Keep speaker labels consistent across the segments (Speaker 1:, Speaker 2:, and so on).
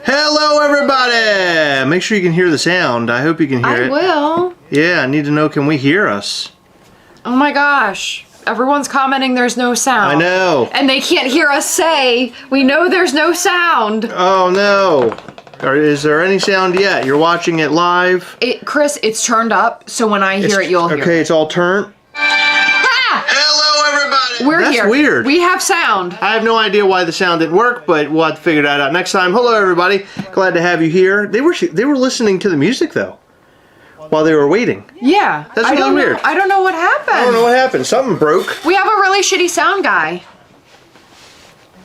Speaker 1: Hello, everybody! Make sure you can hear the sound. I hope you can hear it.
Speaker 2: I will.
Speaker 1: Yeah, I need to know, can we hear us?
Speaker 2: Oh my gosh. Everyone's commenting there's no sound.
Speaker 1: I know.
Speaker 2: And they can't hear us say, we know there's no sound.
Speaker 1: Oh, no. Is there any sound yet? You're watching it live?
Speaker 2: Chris, it's turned up, so when I hear it, you'll hear it.
Speaker 1: Okay, it's all turned.
Speaker 2: Ah!
Speaker 1: Hello, everybody!
Speaker 2: We're here.
Speaker 1: That's weird.
Speaker 2: We have sound.
Speaker 1: I have no idea why the sound didn't work, but we'll have to figure that out next time. Hello, everybody. Glad to have you here. They were listening to the music, though, while they were waiting.
Speaker 2: Yeah.
Speaker 1: That's really weird.
Speaker 2: I don't know what happened.
Speaker 1: I don't know what happened. Something broke.
Speaker 2: We have a really shitty sound guy.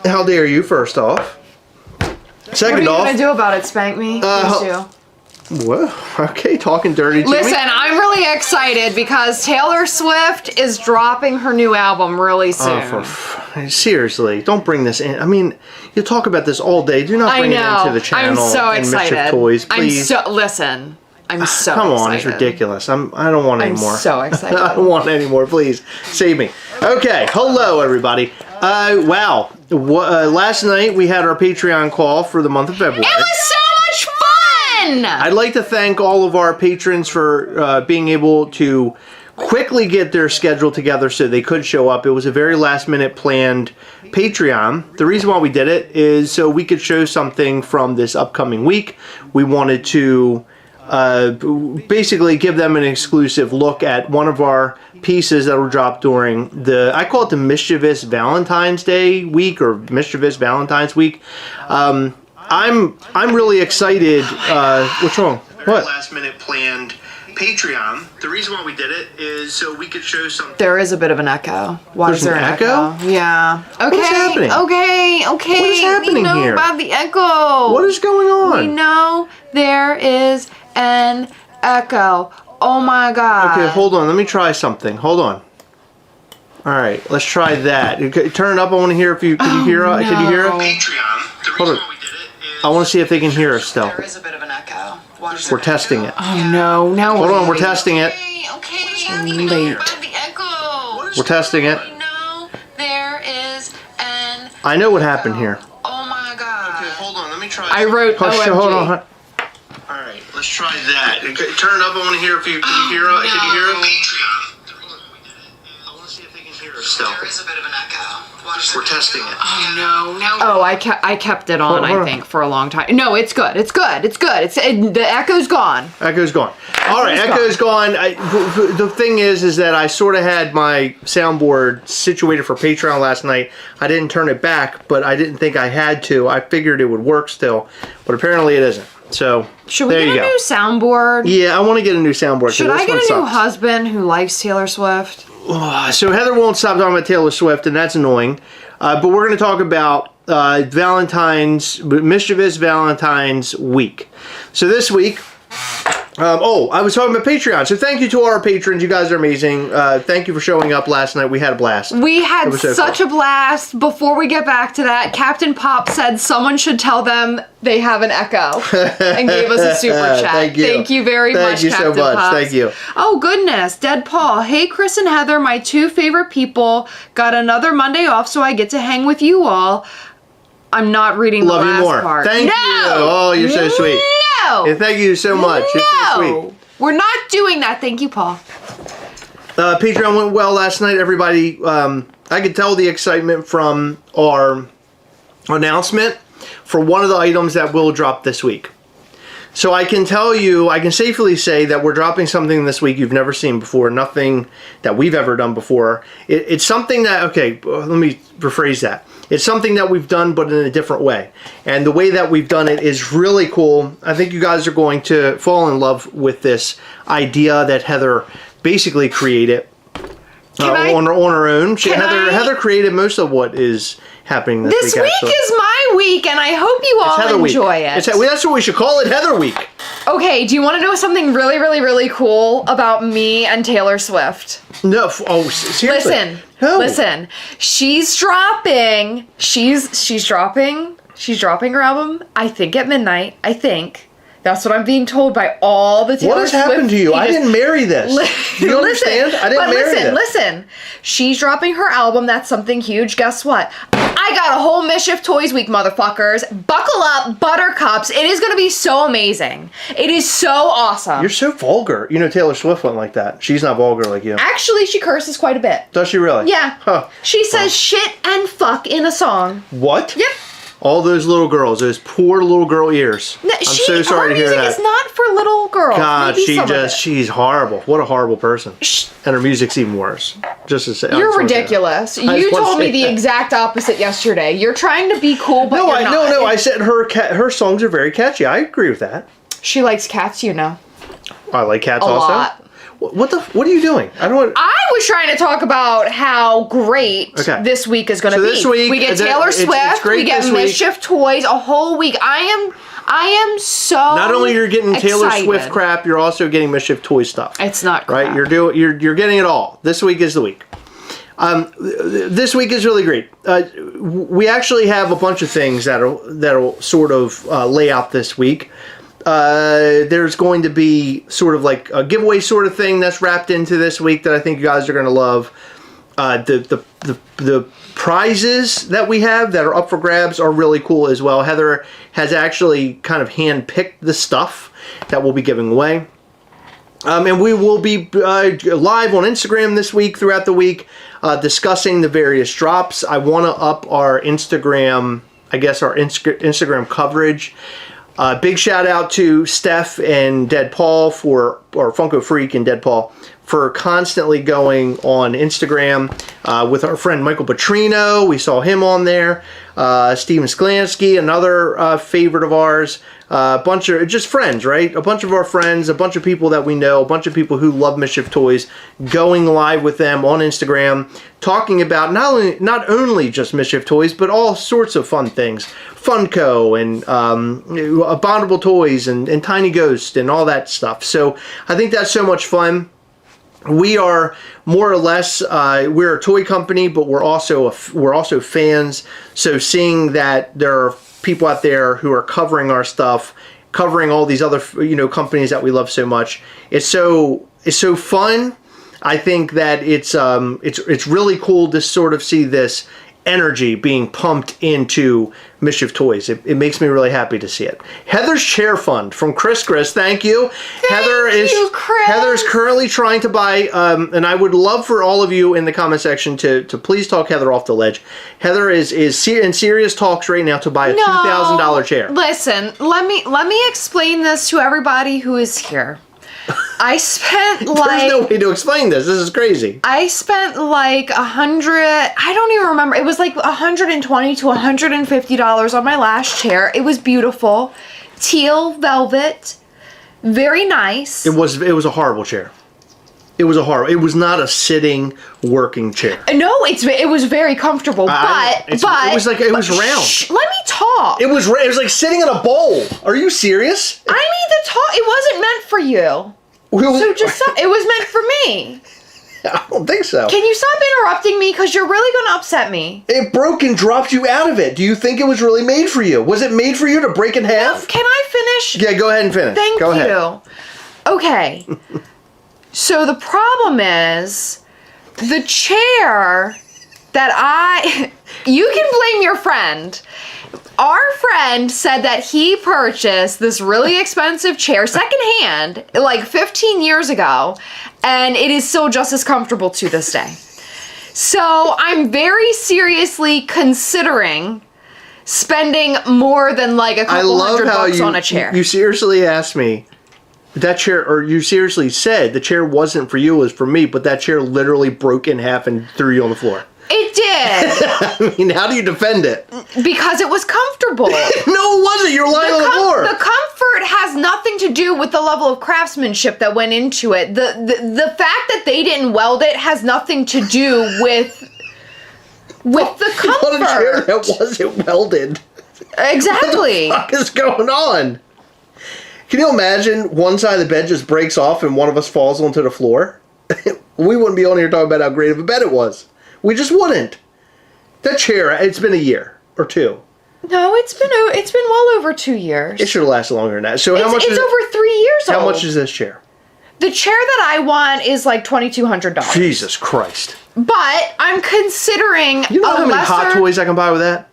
Speaker 1: How dare you, first off. Second off.
Speaker 2: What are you going to do about it, Spank me? Please do.
Speaker 1: Whoa, okay, talking dirty to me.
Speaker 2: Listen, I'm really excited because Taylor Swift is dropping her new album really soon.
Speaker 1: Seriously, don't bring this in. I mean, you talk about this all day. Do not bring it into the channel.
Speaker 2: I'm so excited.
Speaker 1: Mischief Toys, please.
Speaker 2: Listen, I'm so
Speaker 1: Come on,
Speaker 2: excited.
Speaker 1: it's ridiculous. I don't want any more.
Speaker 2: I'm so excited.
Speaker 1: I don't want any more, please. Save me. Okay, hello, everybody. Wow. Last night we had our Patreon call for the month of February.
Speaker 2: It was so much fun!
Speaker 1: I'd like to thank all of our patrons for being able to quickly get their schedule together so they could show up. It was a very last minute planned Patreon. The reason why we did it is so we could show something from this upcoming week. We wanted to basically give them an exclusive look at one of our pieces that will drop during I call it the Mischievous Valentines Day week, or Mischievous Valentines week. I'm really excited. What's wrong? What? Last minute planned Patreon. The reason why we did it is so we could show something.
Speaker 2: There is a bit of an echo. Why
Speaker 1: There's
Speaker 2: is there
Speaker 1: an echo?
Speaker 2: Yeah. Okay.
Speaker 1: What is happening?
Speaker 2: Okay.
Speaker 1: What is happening
Speaker 2: we know
Speaker 1: here?
Speaker 2: about the echo.
Speaker 1: What is going on?
Speaker 2: We know there is an echo. Oh my god.
Speaker 1: Okay, hold on. Let me try something. Hold on. All right, let's try that. Turn it up. I want to hear if you can you hear. Can you hear it?
Speaker 3: Patreon.
Speaker 1: Hold on. I want to see if they can hear us still.
Speaker 3: There is a bit of an echo.
Speaker 1: We're testing it.
Speaker 2: Oh no. Now
Speaker 1: Hold on, we're testing it.
Speaker 3: Okay.
Speaker 2: Late.
Speaker 3: The echo.
Speaker 1: We're testing it.
Speaker 3: We know there is an.
Speaker 1: I know what happened here.
Speaker 3: Oh my god.
Speaker 1: Okay, hold on. Let me try.
Speaker 2: I wrote OMG.
Speaker 1: Hold on. All right, let's try that. Turn it up. I want to hear if you can you hear it. Can you hear it?
Speaker 3: Patreon.
Speaker 1: I want to see if they can hear us still.
Speaker 3: There is a bit of an echo.
Speaker 1: We're testing it.
Speaker 3: Oh no. Now.
Speaker 2: Oh, I kept it on,
Speaker 1: Hold on.
Speaker 2: I think, for a long time. No, it's good. It's good. It's good. The echo's gone.
Speaker 1: Echo's gone. All right, Echo's gone. The thing is that I sort of had my soundboard situated for Patreon last night. I didn't turn it back, but I didn't think I had to. I figured it would work still, but apparently it isn't. So
Speaker 2: Should we
Speaker 1: there
Speaker 2: get
Speaker 1: you
Speaker 2: a
Speaker 1: go.
Speaker 2: new soundboard?
Speaker 1: Yeah, I want to get a new soundboard.
Speaker 2: Should I get a new husband who likes Taylor Swift?
Speaker 1: So Heather won't stop talking about Taylor Swift, and that's annoying. But we're going to talk about Mischievous Valentines week. So this week, I was talking about Patreon. So thank you to all our patrons. You guys are amazing. Thank you for showing up last night. We had a blast.
Speaker 2: We had such a blast. Before we get back to that, Captain Pop said someone should tell them they have an echo and gave us a super chat.
Speaker 1: Thank you.
Speaker 2: Thank you very much,
Speaker 1: Thank you
Speaker 2: Captain
Speaker 1: so much.
Speaker 2: Pops.
Speaker 1: Thank you.
Speaker 2: Oh, goodness. Dead Paul. Hey, Chris and Heather, my two favorite people. Got another Monday off, so I get to hang with you all. I'm not reading the last part.
Speaker 1: Thank you. Oh, you're so sweet.
Speaker 2: No.
Speaker 1: Yeah, thank you so much. You're so sweet.
Speaker 2: We're not doing that. Thank you, Paul.
Speaker 1: Patreon went well last night. Everybody, I could tell the excitement from our announcement for one of the items that will drop this week. So I can tell you, I can safely say that we're dropping something this week you've never seen before, nothing that we've ever done before. It's something that, okay, let me rephrase that. It's something that we've done, but in a different way. And the way that we've done it is really cool. I think you guys are going to fall in love with this idea that Heather basically created on her own. Heather created most of what is happening this week.
Speaker 2: This week is my week, and I hope you all enjoy it.
Speaker 1: That's what we should call it, Heather Week.
Speaker 2: Okay, do you want to know something really, really, really cool about me and Taylor Swift?
Speaker 1: No, seriously.
Speaker 2: Listen. She's dropping her album, I think at midnight, I think. That's what I'm being told by all the Taylor Swift.
Speaker 1: What has happened to you? I didn't marry this. Do you understand? I didn't marry this.
Speaker 2: Listen. She's dropping her album. That's something huge. Guess what? I got a whole Mischief Toys week, motherfuckers. Buckle up, buttercups. It is going to be so amazing. It is so awesome.
Speaker 1: You're so vulgar. You know, Taylor Swift went like that. She's not vulgar like you.
Speaker 2: Actually, she curses quite a bit.
Speaker 1: Does she really?
Speaker 2: Yeah.
Speaker 1: Huh.
Speaker 2: She says shit and fuck in a song.
Speaker 1: What?
Speaker 2: Yep.
Speaker 1: All those little girls, those poor little girl ears. I'm so sorry to hear that.
Speaker 2: Her music is not for little girls.
Speaker 1: God,
Speaker 2: Maybe
Speaker 1: she's horrible. What a horrible person. And her music's even worse. Just to say.
Speaker 2: You're ridiculous. You told me the exact opposite yesterday. You're trying to be cool, but you're not.
Speaker 1: No. I said her songs are very catchy. I agree with that.
Speaker 2: She likes cats, you know.
Speaker 1: I like cats
Speaker 2: a
Speaker 1: also.
Speaker 2: Lot.
Speaker 1: What are you doing?
Speaker 2: I was trying to talk about how great this week is going to be.
Speaker 1: This week,
Speaker 2: we get Taylor Swift, we get Mischief Toys, a whole week. I am so
Speaker 1: not only you're getting Taylor
Speaker 2: excited.
Speaker 1: Swift crap, you're also getting Mischief Toy stuff.
Speaker 2: It's not crap.
Speaker 1: Right. You're getting it all. This week is the week. This week is really great. We actually have a bunch of things that'll sort of lay out this week. There's going to be sort of like a giveaway sort of thing that's wrapped into this week that I think you guys are going to love. The prizes that we have that are up for grabs are really cool as well. Heather has actually kind of hand-picked the stuff that we'll be giving away. And we will be live on Instagram this week, throughout the week, discussing the various drops. I want to up our Instagram, our Instagram coverage. Big shout out to Steph and Dead Paul or Funko Freak and Dead Paul for constantly going on Instagram with our friend Michael Petrino. We saw him on there. Steven Sklansky, another favorite of ours. A bunch of just friends, right? A bunch of our friends, a bunch of people that we know, a bunch of people who love Mischief Toys, going live with them on Instagram, talking about not only just Mischief Toys, but all sorts of fun things. Funko and Abominable Toys and Tiny Ghost and all that stuff. So I think that's so much fun. We are more or less we're a toy company, but we're also fans. So seeing that there are people out there who are covering our stuff, covering all these other companies that we love so much, it's so fun. I think that it's really cool to sort of see this energy being pumped into Mischief Toys. It makes me really happy to see it. Heather's chair fund from Chris, thank you. Heather's currently trying to buy, and I would love for all of you in the comment section to please talk Heather off the ledge. Heather is in serious talks right now to buy a $2,000 chair.
Speaker 2: Listen, let me explain this to everybody who is here. I spent
Speaker 1: There's no way to explain this. This is crazy.
Speaker 2: I spent like $100. I don't even remember. It was like $120 to $150 on my last chair. It was beautiful, teal velvet, very nice.
Speaker 1: It was a horrible chair. It was not a sitting working chair.
Speaker 2: No, it was very comfortable, it was
Speaker 1: round.
Speaker 2: Shh, let me talk.
Speaker 1: It was like sitting in a bowl. Are you serious?
Speaker 2: I need to talk. It wasn't meant for you. So just stop. It was meant for me.
Speaker 1: I don't think so.
Speaker 2: Can you stop interrupting me? Because you're really going to upset me.
Speaker 1: It broke and dropped you out of it. Do you think it was really made for you? Was it made for you to break in half?
Speaker 2: Can I finish?
Speaker 1: Yeah, go ahead and finish.
Speaker 2: Thank
Speaker 1: you.
Speaker 2: Ahead. Okay. So the problem is the chair that you can blame your friend. Our friend said that he purchased this really expensive chair secondhand like 15 years ago, and it is still just as comfortable to this day. So I'm very seriously considering spending more than like a couple $100 on a chair.
Speaker 1: You seriously asked me that chair, or you seriously said the chair wasn't for you, it was for me, but that chair literally broke in half and threw you on the floor.
Speaker 2: It did.
Speaker 1: I mean, how do you defend it?
Speaker 2: Because it was comfortable.
Speaker 1: No, it wasn't. You're lying on the floor.
Speaker 2: The comfort has nothing to do with the level of craftsmanship that went into it. The fact that they didn't weld it has nothing to do with the comfort.
Speaker 1: On a chair that wasn't welded.
Speaker 2: Exactly.
Speaker 1: What the fuck is going on? Can you imagine one side of the bed just breaks off and one of us falls onto the floor? We wouldn't be on here talking about how great of a bed it was. We just wouldn't. That chair, it's been a year or two.
Speaker 2: No, it's been well over 2 years.
Speaker 1: It should have lasted longer than that. So how much?
Speaker 2: It's over 3 years old.
Speaker 1: How much is this chair?
Speaker 2: The chair that I want is like $2,200.
Speaker 1: Jesus Christ.
Speaker 2: But I'm considering
Speaker 1: You know
Speaker 2: a
Speaker 1: how many Hot
Speaker 2: lesser-
Speaker 1: Toys I can buy with that?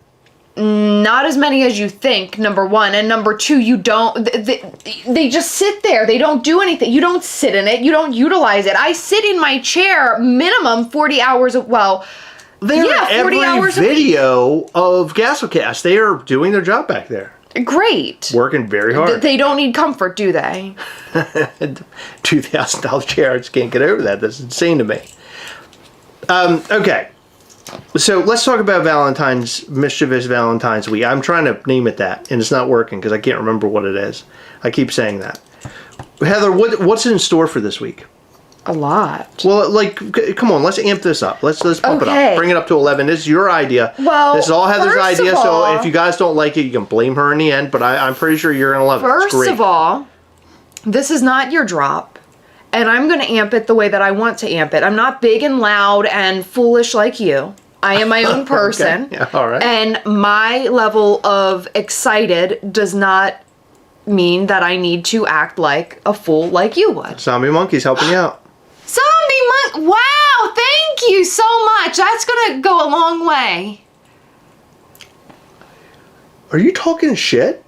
Speaker 2: Not as many as you think, number one. And number two, you don't, they just sit there. They don't do anything. You don't sit in it. You don't utilize it. I sit in my chair minimum 40 hours,
Speaker 1: They're in
Speaker 2: 40
Speaker 1: every
Speaker 2: hours a week.
Speaker 1: video of Gastlecast. They are doing their job back there.
Speaker 2: Great.
Speaker 1: Working very hard.
Speaker 2: They don't need comfort, do they?
Speaker 1: $2,000 chair. I just can't get over that. That's insane to me. Okay. So let's talk about Mischievous Valentines week. I'm trying to name it that, and it's not working because I can't remember what it is. I keep saying that. Heather, what's in store for this week?
Speaker 2: A lot.
Speaker 1: Well, come on, let's amp this up. Let's pump it
Speaker 2: Okay.
Speaker 1: up. Bring it up to 11. This is your idea.
Speaker 2: Well,
Speaker 1: this is all Heather's
Speaker 2: first of
Speaker 1: idea.
Speaker 2: all-
Speaker 1: So if you guys don't like it, you can blame her in the end. But I'm pretty sure you're gonna love it. It's
Speaker 2: First
Speaker 1: great.
Speaker 2: of all, this is not your drop. And I'm going to amp it the way that I want to amp it. I'm not big and loud and foolish like you. I am my own person.
Speaker 1: Okay. Yeah, all right.
Speaker 2: And my level of excited does not mean that I need to act like a fool like you would.
Speaker 1: Zombie Monkey's helping you out.
Speaker 2: Zombie Monk, wow, thank you so much. That's going to go a long way.
Speaker 1: Are you talking shit?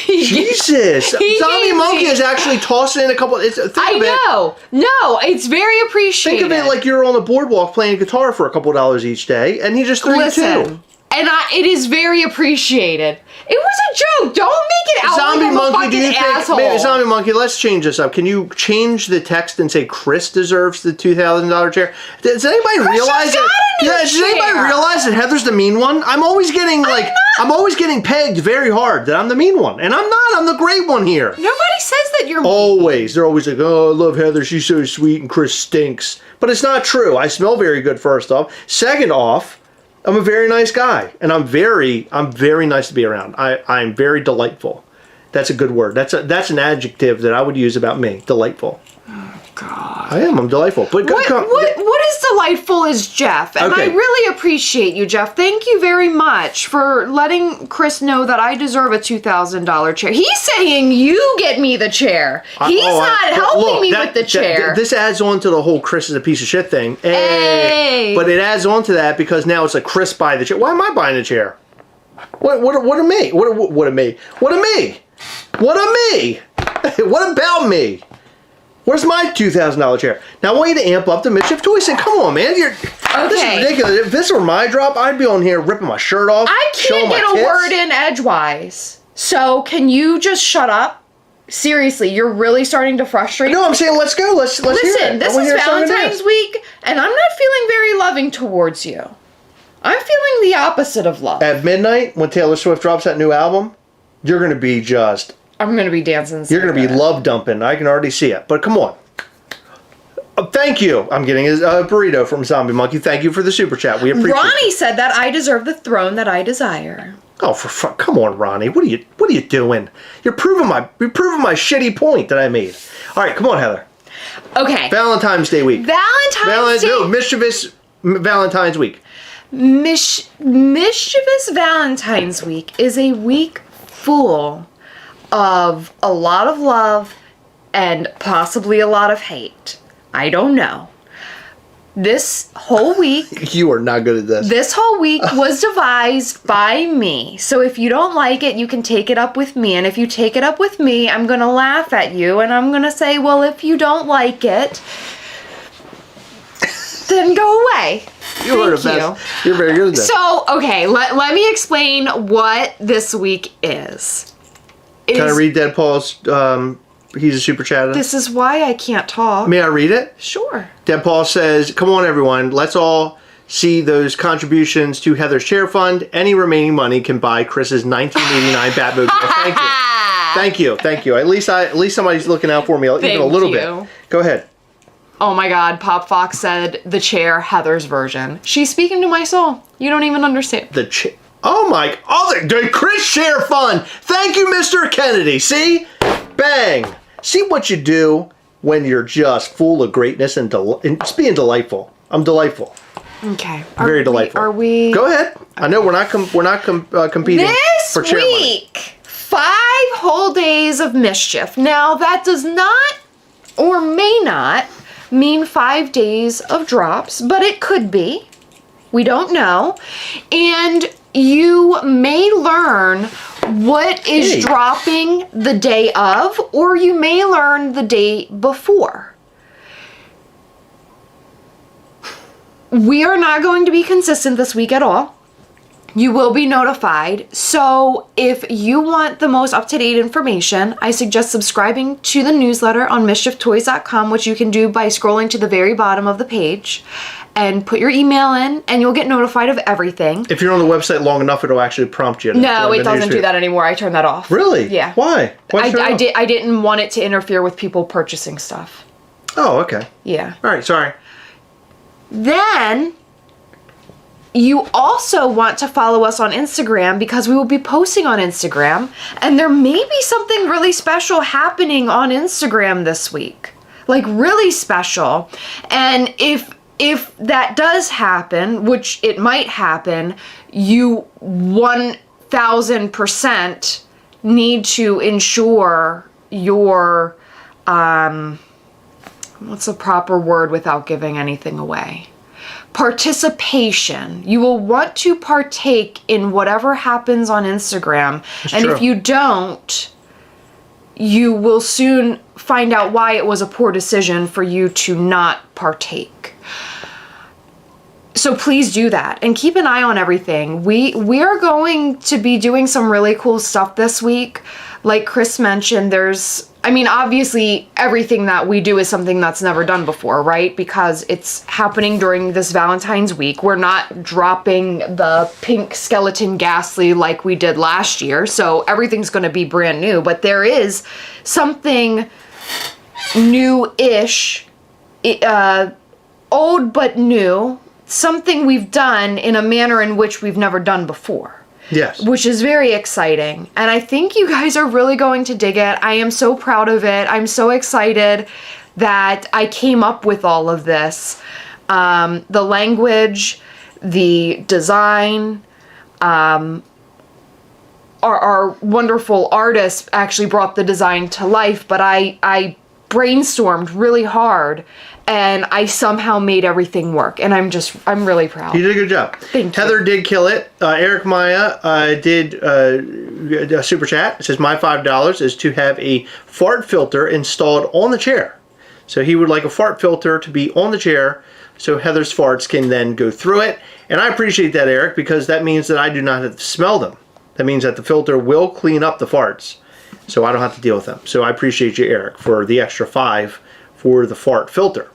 Speaker 1: Jesus!
Speaker 2: He
Speaker 1: Zombie
Speaker 2: gave
Speaker 1: Monkey
Speaker 2: me-
Speaker 1: is actually tossing in a couple. Think
Speaker 2: I
Speaker 1: of it.
Speaker 2: know. No, it's very appreciated.
Speaker 1: Think of it like you're on the boardwalk playing guitar for a couple dollars each day, and he just threw you two.
Speaker 2: Listen, and it is very appreciated. It was a joke. Don't make it out
Speaker 1: Zombie
Speaker 2: like I'm
Speaker 1: Monkey,
Speaker 2: a fucking
Speaker 1: do you think?
Speaker 2: asshole.
Speaker 1: Maybe, Zombie Monkey, let's change this up. Can you change the text and say Chris deserves the $2,000 chair? Does anybody realize
Speaker 2: got a new
Speaker 1: Does anybody
Speaker 2: chair.
Speaker 1: realize that Heather's the mean one? I'm always getting I'm always getting pegged very hard that I'm the mean one, and I'm not. I'm the great one here.
Speaker 2: Nobody says that you're.
Speaker 1: Always. They're always like, oh, I love Heather. She's so sweet, and Chris stinks. But it's not true. I smell very good, first off. Second off, I'm a very nice guy, and I'm very nice to be around. I'm very delightful. That's a good word. That's an adjective that I would use about me. Delightful.
Speaker 2: Oh God.
Speaker 1: I'm delightful. But
Speaker 2: What is delightful is Jeff, and
Speaker 1: Okay.
Speaker 2: I really appreciate you, Jeff. Thank you very much for letting Chris know that I deserve a $2,000 chair. He's saying you get me the chair. He's not helping me with the chair.
Speaker 1: This adds on to the whole Chris is a piece of shit thing.
Speaker 2: Hey.
Speaker 1: But it adds on to that because now it's like Chris buy the chair. Why am I buying the chair? What of me? What of me? What of me? What of me? What about me? Where's my $2,000 chair? Now I want you to amp up the Mischief Toys. Say, come on, man. This is
Speaker 2: Okay.
Speaker 1: ridiculous. If this were my drop, I'd be on here ripping my shirt off.
Speaker 2: I
Speaker 1: showing
Speaker 2: can't
Speaker 1: my
Speaker 2: get a
Speaker 1: tits.
Speaker 2: word in edgewise. So can you just shut up? Seriously, you're really starting to frustrate me.
Speaker 1: No, I'm saying let's go. Let's hear it.
Speaker 2: Listen, this
Speaker 1: I wanna
Speaker 2: is
Speaker 1: hear some of
Speaker 2: Valentine's
Speaker 1: this.
Speaker 2: week, and I'm not feeling very loving towards you. I'm feeling the opposite of love.
Speaker 1: At midnight, when Taylor Swift drops that new album, you're going to be just...
Speaker 2: I'm gonna be dancing.
Speaker 1: You're going to be
Speaker 2: circuit.
Speaker 1: love dumping. I can already see it. But come on. Thank you. I'm getting a burrito from Zombie Monkey. Thank you for the super chat. We appreciate
Speaker 2: Ronnie
Speaker 1: it.
Speaker 2: said that I deserve the throne that I desire.
Speaker 1: Oh, for fuck! Come on, Ronnie. What are you doing? You're proving my shitty point that I made. All right, come on, Heather.
Speaker 2: Okay.
Speaker 1: Valentine's Day week.
Speaker 2: Valentine's Day.
Speaker 1: No, Mischievous Valentine's week.
Speaker 2: Mischievous Valentine's week is a week full of a lot of love and possibly a lot of hate. I don't know. This whole week,
Speaker 1: You are not good at this.
Speaker 2: this whole week was devised by me. So if you don't like it, you can take it up with me. And if you take it up with me, I'm going to laugh at you and I'm going to say, well, if you don't like it, then go away.
Speaker 1: You are the
Speaker 2: Thank
Speaker 1: best. You're very good at this.
Speaker 2: So, okay, let me explain what this week is.
Speaker 1: Can I read Deadpaul's? He's a super chatter.
Speaker 2: This is why I can't talk.
Speaker 1: May I read it?
Speaker 2: Sure.
Speaker 1: Deadpaul says, "Come on, everyone. Let's all see those contributions to Heather's Chair Fund. Any remaining money can buy Chris's 1989 Batmobile." Thank you. Thank you. Thank you. At least somebody's looking out for me even a
Speaker 2: Thank
Speaker 1: little
Speaker 2: you.
Speaker 1: bit. Go ahead.
Speaker 2: Oh my god, Pop Fox said the chair, Heather's version. She's speaking to my soul. You don't even understand.
Speaker 1: Oh my, the Chris Chair Fund. Thank you, Mr. Kennedy. See? Bang. See what you do when you're just full of greatness and just being delightful. I'm delightful.
Speaker 2: Okay.
Speaker 1: Very delightful.
Speaker 2: Are we?
Speaker 1: Go ahead. I know we're not competing
Speaker 2: This
Speaker 1: for chair money.
Speaker 2: week, 5 whole days of mischief. Now, that does not or may not mean 5 days of drops, but it could be. We don't know. And you may learn what is dropping the day of, or you may learn the day before. We are not going to be consistent this week at all. You will be notified. So if you want the most up-to-date information, I suggest subscribing to the newsletter on mischieftoys.com, which you can do by scrolling to the very bottom of the page and put your email in, and you'll get notified of everything.
Speaker 1: If you're on the website long enough, it'll actually prompt you.
Speaker 2: No, it doesn't do that anymore. I turned that off.
Speaker 1: Really?
Speaker 2: Yeah.
Speaker 1: Why?
Speaker 2: I didn't want it to interfere with people purchasing stuff.
Speaker 1: Oh, okay.
Speaker 2: Yeah.
Speaker 1: All right, sorry.
Speaker 2: Then you also want to follow us on Instagram, because we will be posting on Instagram, and there may be something really special happening on Instagram this week. Like really special. And if that does happen, which it might happen, you 1000% need to ensure your what's the proper word without giving anything away? Participation. You will want to partake in whatever happens on Instagram. And
Speaker 1: true.
Speaker 2: if you don't, you will soon find out why it was a poor decision for you to not partake. So please do that and keep an eye on everything. We are going to be doing some really cool stuff this week. Like Chris mentioned, obviously everything that we do is something that's never done before, right? Because it's happening during this Valentine's week. We're not dropping the pink skeleton ghastly like we did last year. So everything's going to be brand new, but there is something new-ish, old but new, something we've done in a manner in which we've never done before.
Speaker 1: Yes.
Speaker 2: Which is very exciting. And I think you guys are really going to dig it. I am so proud of it. I'm so excited that I came up with all of this. The language, the design, our wonderful artist actually brought the design to life, but I brainstormed really hard, and I somehow made everything work, and I'm really proud.
Speaker 1: You did a good job.
Speaker 2: Thank you.
Speaker 1: Heather did kill it. Eric Maya did a super chat. It says, my $5 is to have a fart filter installed on the chair. So he would like a fart filter to be on the chair so Heather's farts can then go through it. And I appreciate that, Eric, because that means that I do not have to smell them. That means that the filter will clean up the farts, so I don't have to deal with them. So I appreciate you, Eric, for the extra $5 for the fart filter.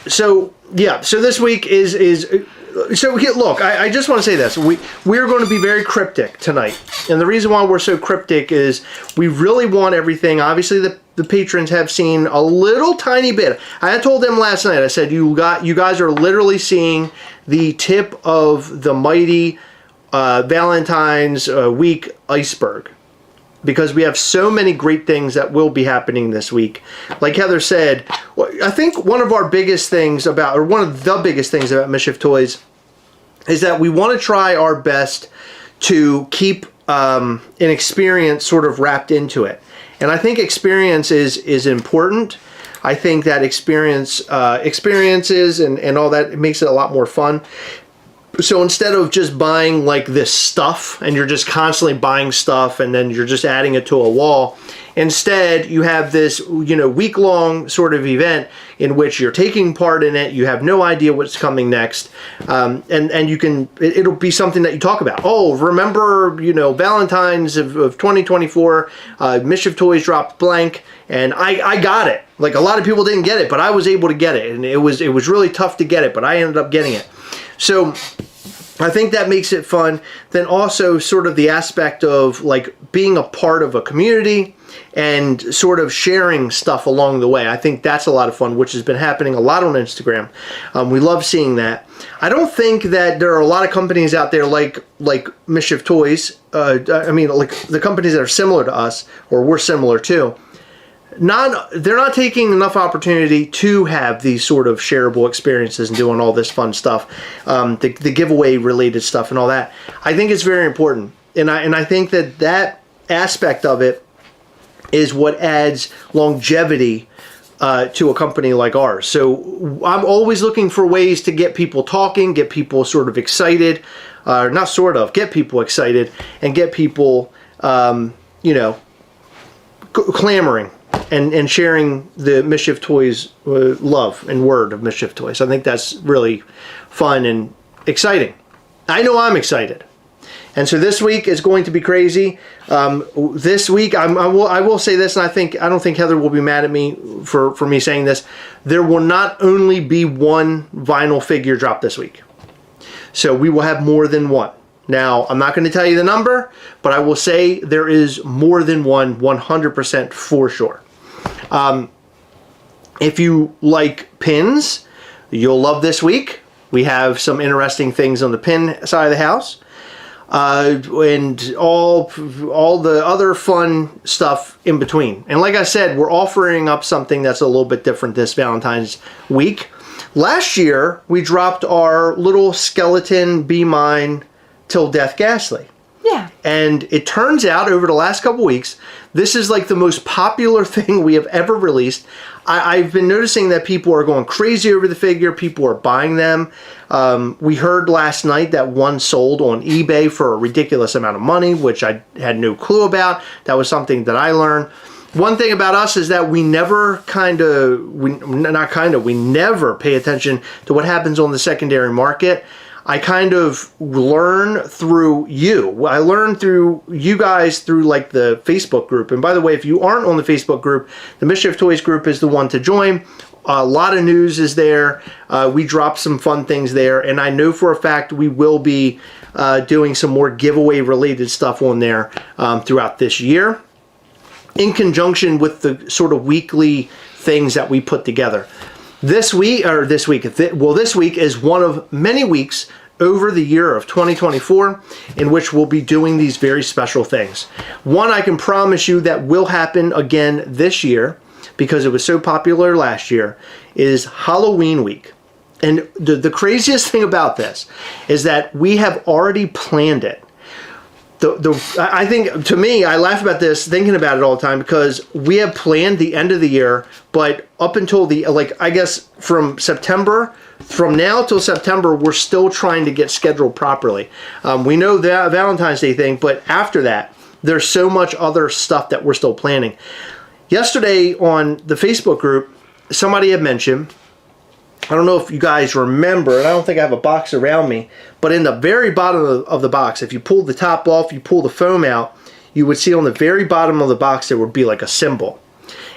Speaker 1: So this week look, I just want to say this. We're going to be very cryptic tonight. And the reason why we're so cryptic is we really want everything. Obviously, the patrons have seen a little tiny bit. I had told them last night, I said, you guys are literally seeing the tip of the mighty Valentine's week iceberg. Because we have so many great things that will be happening this week. Like Heather said, I think one of the biggest things about Mischief Toys is that we want to try our best to keep an experience sort of wrapped into it. And I think experience is important. I think that experiences and all that, it makes it a lot more fun. So instead of just buying like this stuff and you're just constantly buying stuff and then you're just adding it to a wall, instead you have this, week-long sort of event in which you're taking part in it. You have no idea what's coming next, and it'll be something that you talk about. Oh, remember, Valentine's of 2024, Mischief Toys dropped blank, and I got it. Like a lot of people didn't get it, but I was able to get it, and it was really tough to get it, but I ended up getting it. So I think that makes it fun. Then also sort of the aspect of like being a part of a community and sort of sharing stuff along the way. I think that's a lot of fun, which has been happening a lot on Instagram. We love seeing that. I don't think that there are a lot of companies out there like Mischief Toys. Like the companies that are similar to us or we're similar to. They're not taking enough opportunity to have these sort of shareable experiences and doing all this fun stuff, the giveaway related stuff and all that. I think it's very important, and I think that aspect of it is what adds longevity to a company like ours. So I'm always looking for ways to get people talking, get people sort of excited, not sort of, get people excited and get people, clamoring and sharing the Mischief Toys love and word of Mischief Toys. I think that's really fun and exciting. I know I'm excited. And so this week is going to be crazy. This week, I will say this, and I don't think Heather will be mad at me for me saying this. There will not only be one vinyl figure drop this week. So we will have more than one. Now, I'm not going to tell you the number, but I will say there is more than one, 100% for sure. If you like pins, you'll love this week. We have some interesting things on the pin side of the house. And all the other fun stuff in between. And like I said, we're offering up something that's a little bit different this Valentine's week. Last year, we dropped our little skeleton Be Mine Till Death Ghastly.
Speaker 2: Yeah.
Speaker 1: And it turns out over the last couple weeks, this is like the most popular thing we have ever released. I've been noticing that people are going crazy over the figure. People are buying them. We heard last night that one sold on eBay for a ridiculous amount of money, which I had no clue about. That was something that I learned. One thing about us is that we never we never pay attention to what happens on the secondary market. I kind of learn through you. I learn through you guys through like the Facebook group. And by the way, if you aren't on the Facebook group, the Mischief Toys group is the one to join. A lot of news is there. We drop some fun things there. And I know for a fact we will be doing some more giveaway related stuff on there throughout this year, in conjunction with the sort of weekly things that we put together. This week is one of many weeks over the year of 2024 in which we'll be doing these very special things. One I can promise you that will happen again this year, because it was so popular last year, is Halloween week. And the craziest thing about this is that we have already planned it. I think, to me, I laugh about this, thinking about it all the time, because we have planned the end of the year, but up until I guess from now till September, we're still trying to get scheduled properly. We know the Valentine's Day thing, but after that, there's so much other stuff that we're still planning. Yesterday on the Facebook group, somebody had mentioned, I don't know if you guys remember, and I don't think I have a box around me, but in the very bottom of the box, if you pull the top off, you pull the foam out, you would see on the very bottom of the box there would be like a symbol.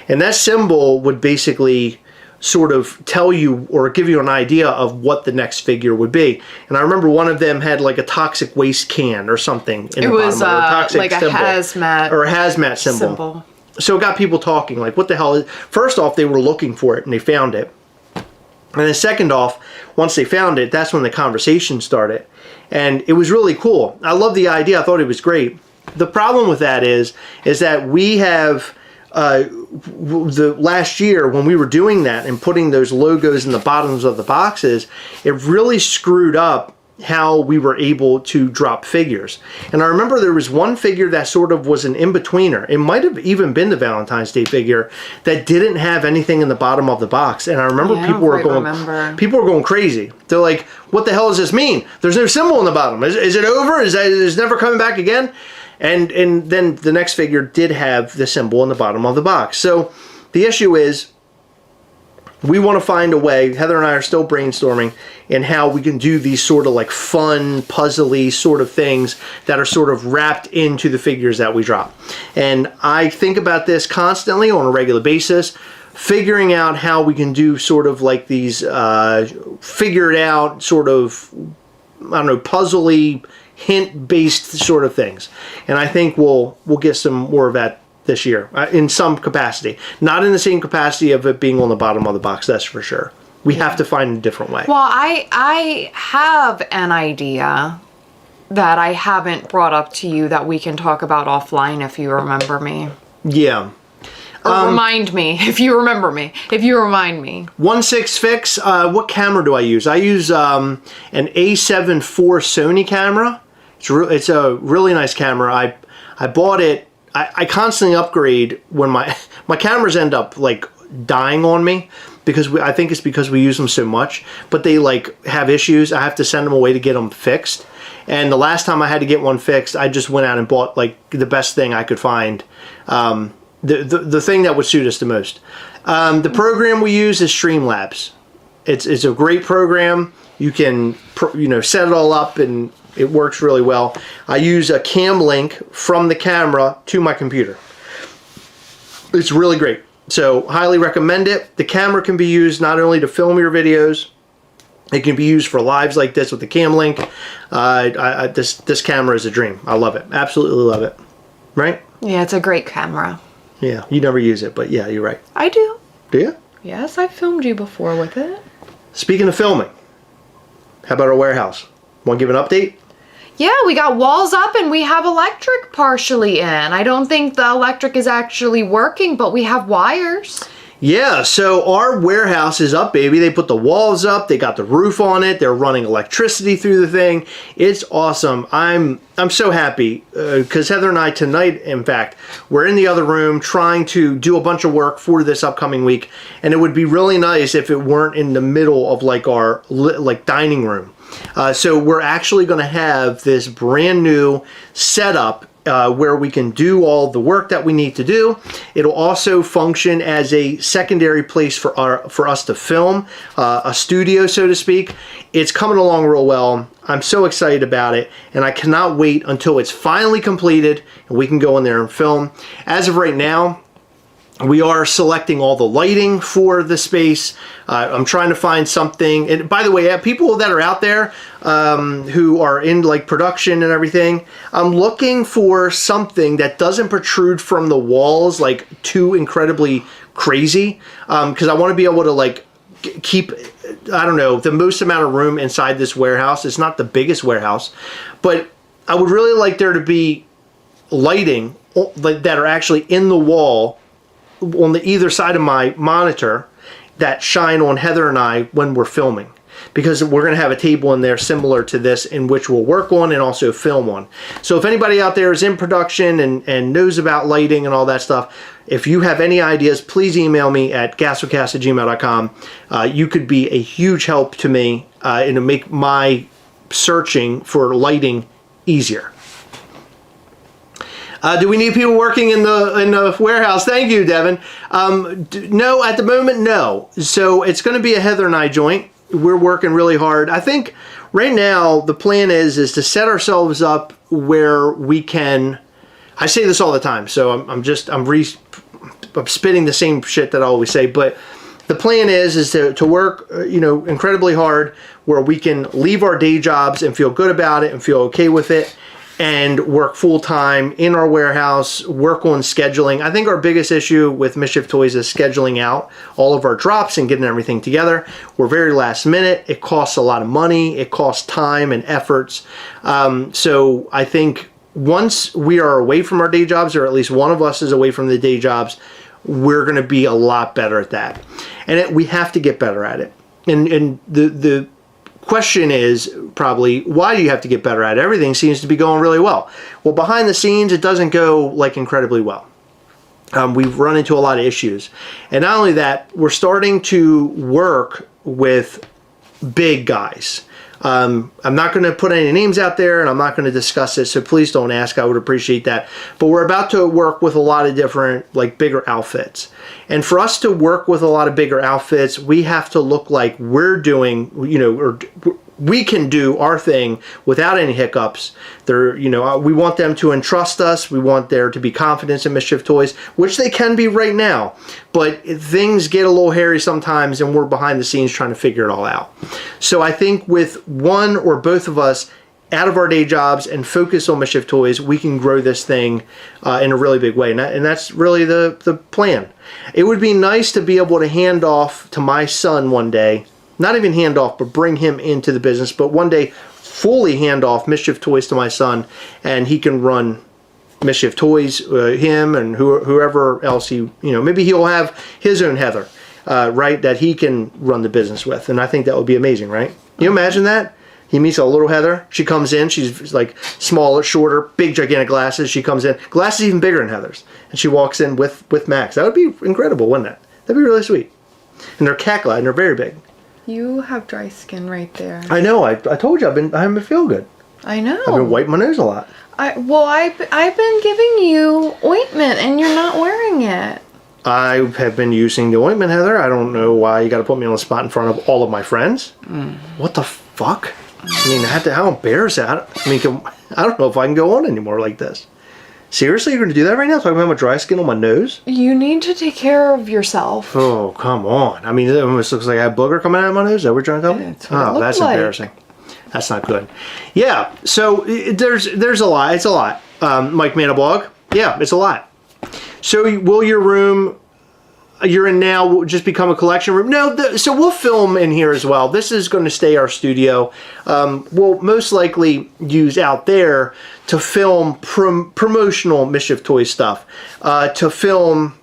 Speaker 1: And that symbol would basically sort of tell you or give you an idea of what the next figure would be. And I remember one of them had like a toxic waste can or something in the bottom, or a toxic
Speaker 2: like
Speaker 1: symbol,
Speaker 2: a
Speaker 1: hazmat symbol. So it got people talking, like, what the hell is... First off, they were looking for it and they found it. And then second off, once they found it, that's when the conversation started. And it was really cool. I love the idea. I thought it was great. The problem with that is that we have, the last year when we were doing that and putting those logos in the bottoms of the boxes, it really screwed up how we were able to drop figures. And I remember there was one figure that sort of was an in-betweener. It might have even been the Valentine's Day figure that didn't have anything in the bottom of the box. And I remember people were going crazy. They're like, what the hell does this mean? There's no symbol in the bottom. Is it over? Is it never coming back again? And then the next figure did have the symbol in the bottom of the box. So the issue is, we want to find a way, Heather and I are still brainstorming, in how we can do these sort of like fun, puzzly sort of things that are sort of wrapped into the figures that we drop. And I think about this constantly on a regular basis, figuring out how we can do sort of like these figured out sort of, I don't know, puzzly, hint-based sort of things. And I think we'll get some more of that this year, in some capacity. Not in the same capacity of it being on the bottom of the box, that's for sure. We have to find a different way.
Speaker 2: Well, I have an idea that I haven't brought up to you that we can talk about offline if you remember me.
Speaker 1: Yeah.
Speaker 2: Or remind me if you remember me. If you remind me. 1.6
Speaker 1: fix, what camera do I use? I use an A7 IV Sony camera. It's a really nice camera. I bought it. I constantly upgrade when my cameras end up like dying on me because I think it's because we use them so much, but they like have issues. I have to send them away to get them fixed. And the last time I had to get one fixed, I just went out and bought like the best thing I could find. The thing that would suit us the most. The program we use is Streamlabs. It's a great program. You can set it all up and it works really well. I use a cam link from the camera to my computer. It's really great. So highly recommend it. The camera can be used not only to film your videos, it can be used for lives like this with the cam link. This camera is a dream. I love it. Absolutely love it. Right?
Speaker 2: Yeah, it's a great camera.
Speaker 1: Yeah, you never use it, but yeah, you're right.
Speaker 2: I do.
Speaker 1: Do you?
Speaker 2: Yes, I've filmed you before with it.
Speaker 1: Speaking of filming, how about our warehouse? Want to give an update?
Speaker 2: Yeah, we got walls up and we have electric partially in. I don't think the electric is actually working, but we have wires.
Speaker 1: Yeah, so our warehouse is up, baby. They put the walls up, they got the roof on it, they're running electricity through the thing. It's awesome. I'm so happy because Heather and I tonight, in fact, we're in the other room trying to do a bunch of work for this upcoming week, and it would be really nice if it weren't in the middle of like our dining room. So we're actually going to have this brand new setup where we can do all the work that we need to do. It'll also function as a secondary place for us to film, a studio, so to speak. It's coming along real well. I'm so excited about it, and I cannot wait until it's finally completed and we can go in there and film. As of right now, we are selecting all the lighting for the space. I'm trying to find something. And by the way, people that are out there who are in like production and everything, I'm looking for something that doesn't protrude from the walls like too incredibly crazy. Because I want to be able to like keep, I don't know, the most amount of room inside this warehouse. It's not the biggest warehouse, but I would really like there to be lighting that are actually in the wall on the either side of my monitor that shine on Heather and I when we're filming, because we're going to have a table in there similar to this in which we'll work on and also film on. So if anybody out there is in production and knows about lighting and all that stuff, if you have any ideas, please email me at gastlecast@gmail.com. You could be a huge help to me and to make my searching for lighting easier. Do we need people working in the warehouse? Thank you, Devin. No, at the moment, no. So it's going to be a Heather and I joint. We're working really hard. I think right now the plan is to set ourselves up where we can. I say this all the time, so I'm spitting the same shit that I always say. But the plan is to work, incredibly hard, where we can leave our day jobs and feel good about it and feel okay with it, and work full-time in our warehouse, work on scheduling. I think our biggest issue with Mischief Toys is scheduling out all of our drops and getting everything together. We're very last minute. It costs a lot of money. It costs time and efforts. So I think once we are away from our day jobs, or at least one of us is away from the day jobs, we're going to be a lot better at that. And we have to get better at it. And the question is probably, why do you have to get better at it? Everything seems to be going really well. Well, behind the scenes, it doesn't go like incredibly well. We've run into a lot of issues. And not only that, we're starting to work with big guys. I'm not going to put any names out there, and I'm not going to discuss it, so please don't ask. I would appreciate that. But we're about to work with a lot of different, like, bigger outfits. And for us to work with a lot of bigger outfits, we have to look like we're doing, or we can do our thing without any hiccups. We want them to entrust us. We want there to be confidence in Mischief Toys, which they can be right now. But things get a little hairy sometimes, and we're behind the scenes trying to figure it all out. So I think with one or both of us out of our day jobs and focus on Mischief Toys, we can grow this thing in a really big way. And that's really the plan. It would be nice to be able to hand off to my son one day. Not even hand off, but bring him into the business. But one day, fully hand off Mischief Toys to my son, and he can run Mischief Toys, him and whoever else maybe he'll have his own Heather, right, that he can run the business with. And I think that would be amazing, right? Can you imagine that? He meets a little Heather. She comes in. She's like smaller, shorter, big, gigantic glasses. She comes in. Glasses even bigger than Heather's. And she walks in with Max. That would be incredible, wouldn't it? That'd be really sweet. And they're cackle and they're very big.
Speaker 2: You have dry skin right there.
Speaker 1: I know. I told you I haven't feel good.
Speaker 2: I know.
Speaker 1: I've been wiping my nose a lot.
Speaker 2: I've been giving you ointment and you're not wearing it.
Speaker 1: I have been using the ointment, Heather. I don't know why you got to put me on the spot in front of all of my friends. What the fuck? I mean, how embarrassing. I don't know if I can go on anymore like this. Seriously, you're going to do that right now? Talking about my dry skin on my nose?
Speaker 2: You need to take care of yourself.
Speaker 1: Oh, come on. I mean, it almost looks like I have booger coming out of my nose. Is that what you're trying to tell me?
Speaker 2: That's what it looked
Speaker 1: that's
Speaker 2: like.
Speaker 1: embarrassing. That's not good. Yeah, so there's a lot. It's a lot. Mike Manablog. Yeah, it's a lot. So will your room you're in now just become a collection room? No, so we'll film in here as well. This is going to stay our studio. We'll most likely use out there to film promotional Mischief Toys stuff, to film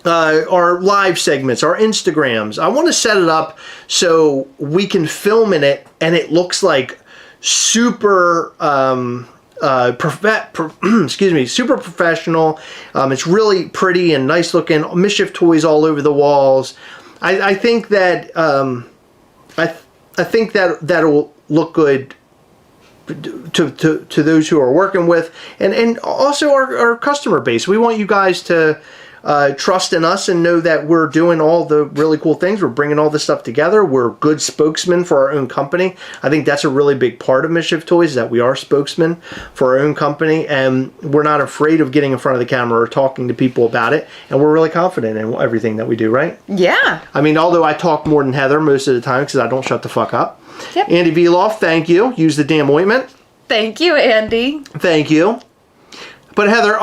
Speaker 1: our live segments, our Instagrams. I want to set it up so we can film in it and it looks like super super professional. It's really pretty and nice looking. Mischief Toys all over the walls. I think that I think that that'll look good to those who are working with, and also our customer base. We want you guys to trust in us and know that we're doing all the really cool things. We're bringing all this stuff together. We're good spokesmen for our own company. I think that's a really big part of Mischief Toys, is that we are spokesmen for our own company, and we're not afraid of getting in front of the camera or talking to people about it, and we're really confident in everything that we do, right?
Speaker 2: Yeah.
Speaker 1: I mean, although I talk more than Heather most of the time because I don't shut the fuck up.
Speaker 2: Yep.
Speaker 1: Andy Veloff, thank you. Use the damn ointment.
Speaker 2: Thank you, Andy.
Speaker 1: Thank you. But Heather,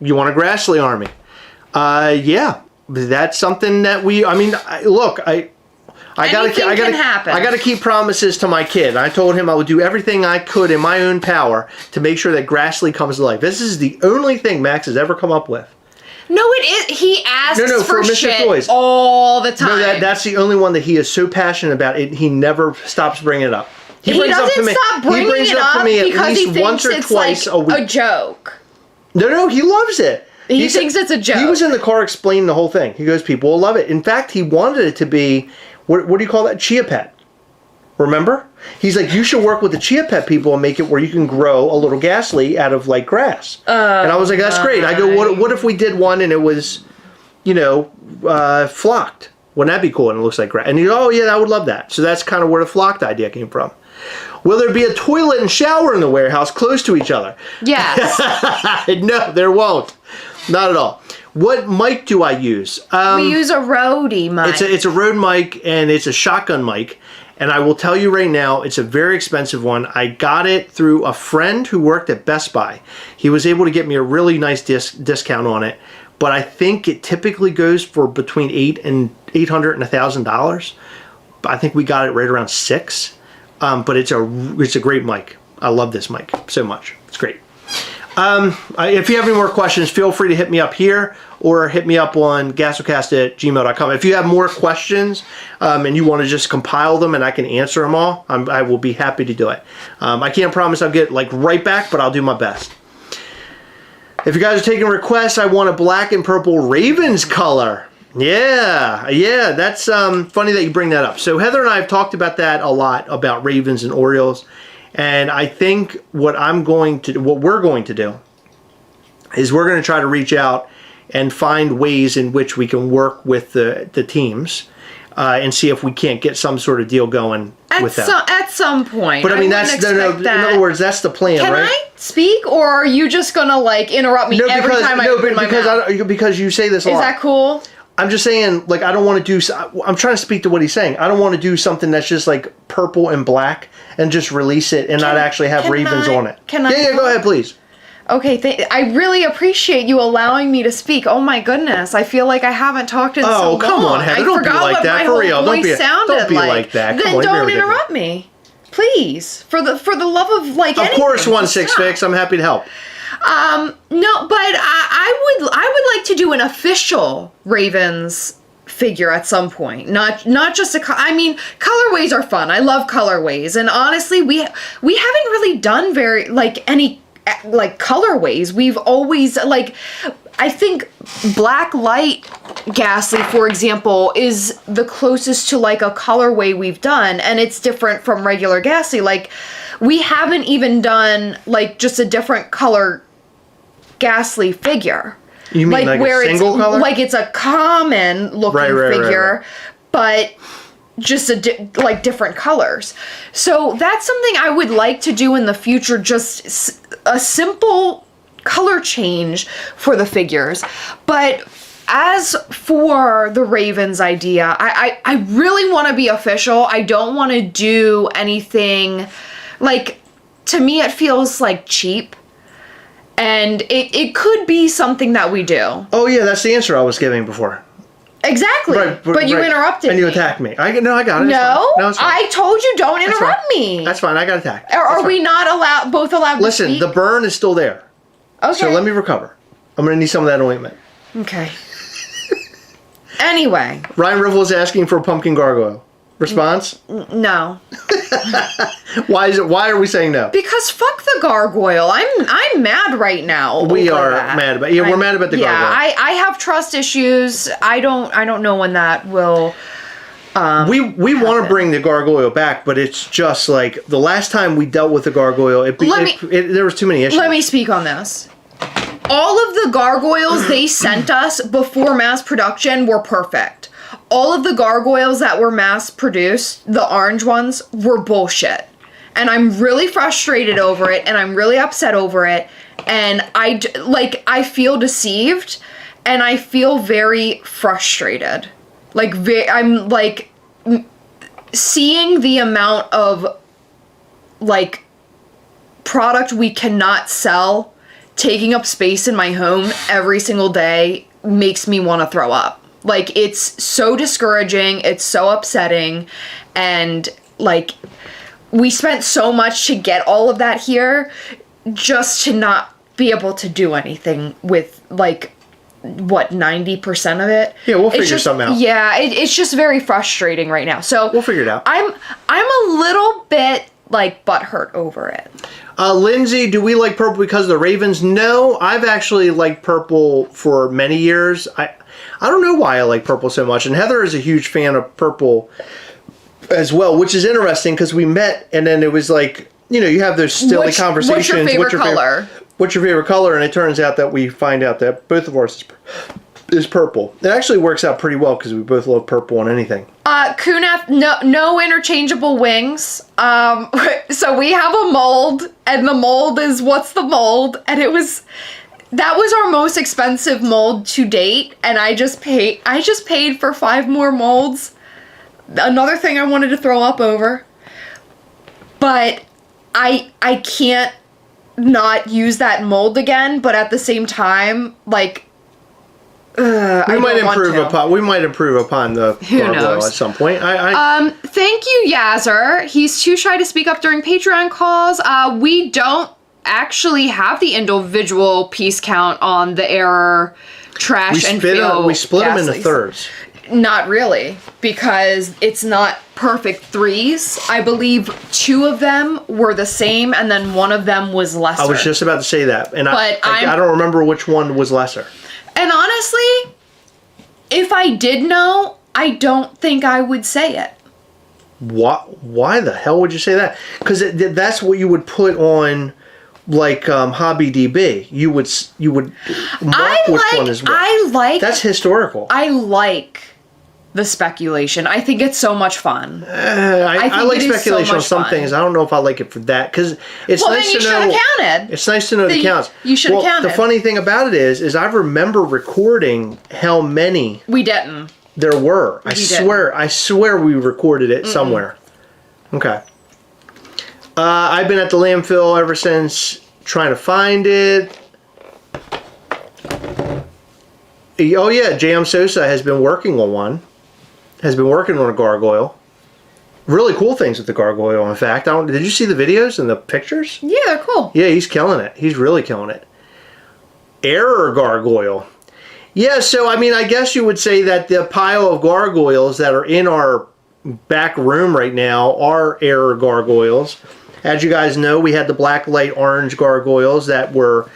Speaker 1: you want a Grassley Army? Yeah, that's something that I gotta keep promises to my kid. I told him I would do everything I could in my own power to make sure that Grassley comes to life. This is the only thing Max has ever come up with.
Speaker 2: No, it is. He asks for
Speaker 1: Mischief
Speaker 2: shit
Speaker 1: Toys.
Speaker 2: all the time.
Speaker 1: No, that's the only one that he is so passionate about. He never stops bringing it up.
Speaker 2: He doesn't stop bringing it up because he thinks it's like a joke.
Speaker 1: No, he loves it.
Speaker 2: He thinks it's a joke.
Speaker 1: He was in the car explaining the whole thing. He goes, people will love it. In fact, he wanted it to be, what do you call that? Chia Pet. Remember? He's like, you should work with the Chia Pet people and make it where you can grow a little Gastly out of like grass. And I was like, that's great. I go, what if we did one and it was, flocked? Wouldn't that be cool? And it looks like grass. And he goes, oh yeah, I would love that. So that's kind of where the flocked idea came from. Will there be a toilet and shower in the warehouse close to each other?
Speaker 2: Yes.
Speaker 1: No, there won't. Not at all. What mic do I use?
Speaker 2: We use a Rode mic.
Speaker 1: It's a Rode mic, and it's a shotgun mic. And I will tell you right now, it's a very expensive one. I got it through a friend who worked at Best Buy. He was able to get me a really nice discount on it. But I think it typically goes for between $800 and $1,000. I think we got it right around $600. But it's a great mic. I love this mic so much. It's great. If you have any more questions, feel free to hit me up here or hit me up on gastlecast@gmail.com. If you have more questions and you want to just compile them and I can answer them all, I will be happy to do it. I can't promise I'll get right back, but I'll do my best. If you guys are taking requests, I want a black and purple Ravens color. Yeah, that's funny that you bring that up. So Heather and I have talked about that a lot, about Ravens and Orioles. And I think what we're going to do is we're going to try to reach out and find ways in which we can work with the teams and see if we can't get some sort of deal going with them. At some point. But I mean, in other words, that's the plan,
Speaker 2: Can
Speaker 1: right?
Speaker 2: I speak, or are you just going to interrupt me every time I open my mouth?
Speaker 1: Because you say this a lot.
Speaker 2: Is that cool?
Speaker 1: I'm just saying, I don't want to do... I'm trying to speak to what he's saying. I don't want to do something that's just purple and black and just release it and not actually have Ravens on it. Yeah, go ahead, please.
Speaker 2: Okay, I really appreciate you allowing me to speak. Oh my goodness, I feel like I haven't talked in so long.
Speaker 1: Oh, come on, Heather. Don't be like that, for real. Don't be like that.
Speaker 2: Then don't interrupt me. Please. For the love of anything.
Speaker 1: Of course, 1-6 I'm happy to help.
Speaker 2: No, but I would like to do an official Ravens figure at some point. Not just colorways are fun. I love colorways, and honestly, we haven't really done any like colorways. We've always like, I think black light Ghastly, for example, is the closest to like a colorway we've done, and it's different from regular Ghastly. Like, we haven't even done like just a different color Ghastly figure.
Speaker 1: You mean like
Speaker 2: where
Speaker 1: a single
Speaker 2: it's
Speaker 1: color?
Speaker 2: like it's a common looking figure, but just like different colors. So that's something I would like to do in the future, just a simple color change for the figures. But as for the Ravens idea, I really want to be official. I don't want to do anything, like, to me it feels like cheap. And it could be something that we do.
Speaker 1: Oh yeah, that's the answer I was giving before.
Speaker 2: Exactly. but you interrupted
Speaker 1: and you
Speaker 2: me.
Speaker 1: attacked me. I got it.
Speaker 2: No,
Speaker 1: it's fine.
Speaker 2: I told you don't interrupt me.
Speaker 1: That's fine. I got attacked.
Speaker 2: Are we not both allowed
Speaker 1: Listen,
Speaker 2: to speak?
Speaker 1: the burn is still there.
Speaker 2: Okay.
Speaker 1: So let me recover. I'm going to need some of that ointment.
Speaker 2: Okay. Anyway.
Speaker 1: Ryan Riffle is asking for a pumpkin gargoyle. Response?
Speaker 2: No.
Speaker 1: Why are we saying no?
Speaker 2: Because fuck the gargoyle. I'm mad right now.
Speaker 1: We
Speaker 2: over
Speaker 1: are
Speaker 2: that.
Speaker 1: mad about. Yeah, we're mad about the gargoyle.
Speaker 2: Yeah, I have trust issues. I don't know when that will.
Speaker 1: We want to bring the gargoyle back, but it's just like the last time we dealt with the gargoyle, there was too many issues.
Speaker 2: Let me speak on this. All of the gargoyles they sent us before mass production were perfect. All of the gargoyles that were mass produced, the orange ones, were bullshit. And I'm really frustrated over it, and I'm really upset over it, and I feel deceived, and I feel very frustrated. I'm like seeing the amount of like product we cannot sell taking up space in my home every single day makes me want to throw up. Like, it's so discouraging, it's so upsetting, and like we spent so much to get all of that here just to not be able to do anything with like 90% of it.
Speaker 1: Yeah, we'll figure something out.
Speaker 2: Yeah, it's just very frustrating right now. So
Speaker 1: we'll figure it out.
Speaker 2: I'm a little bit like butthurt over it.
Speaker 1: Lindsay, do we like purple because of the Ravens? No, I've actually liked purple for many years. I don't know why I like purple so much, and Heather is a huge fan of purple as well, which is interesting because we met and then it was like, you know, you have those silly conversations.
Speaker 2: What's your favorite color?
Speaker 1: What's your favorite color? And it turns out that we find out that both of ours is purple. It actually works out pretty well because we both love purple on anything.
Speaker 2: Kunath, no interchangeable wings. So we have a mold, and the mold is what's the mold, and that was our most expensive mold to date, and I just paid for 5 more molds. Another thing I wanted to throw up over. But I can't not use that mold again, but at the same time, like, we
Speaker 1: might improve upon the gargoyle at some point.
Speaker 2: Thank you, Yazzer. He's too shy to speak up during Patreon calls. We don't actually have the individual piece count on the error, trash, and fail.
Speaker 1: We split them into thirds.
Speaker 2: Not really, because it's not perfect threes. I believe 2 of them were the same, and then 1 of them was lesser.
Speaker 1: I was just about to say that, and
Speaker 2: but
Speaker 1: I don't remember which one was lesser.
Speaker 2: And honestly, if I did know, I don't think I would say it.
Speaker 1: Why the hell would you say that? Because that's what you would put on, like, Hobby DB. You would mark which one is what. That's historical.
Speaker 2: I like the speculation. I think it's so much fun.
Speaker 1: I like speculation on some things. I don't know if I like it for that because it's nice to know.
Speaker 2: Well, then you should have counted.
Speaker 1: It's nice to know the counts.
Speaker 2: You should have counted.
Speaker 1: The funny thing about it is I remember recording how many
Speaker 2: we didn't.
Speaker 1: There were. I swear we recorded it somewhere. Okay. I've been at the landfill ever since trying to find it. Oh yeah, J.M. Sosa has been working on one. Has been working on a gargoyle. Really cool things with the gargoyle, in fact. Did you see the videos and the pictures?
Speaker 2: Yeah, they're cool.
Speaker 1: Yeah, he's killing it. He's really killing it. Error gargoyle. Yeah, so I mean, I guess you would say that the pile of gargoyles that are in our back room right now are error gargoyles. As you guys know, we had the black light orange gargoyles that were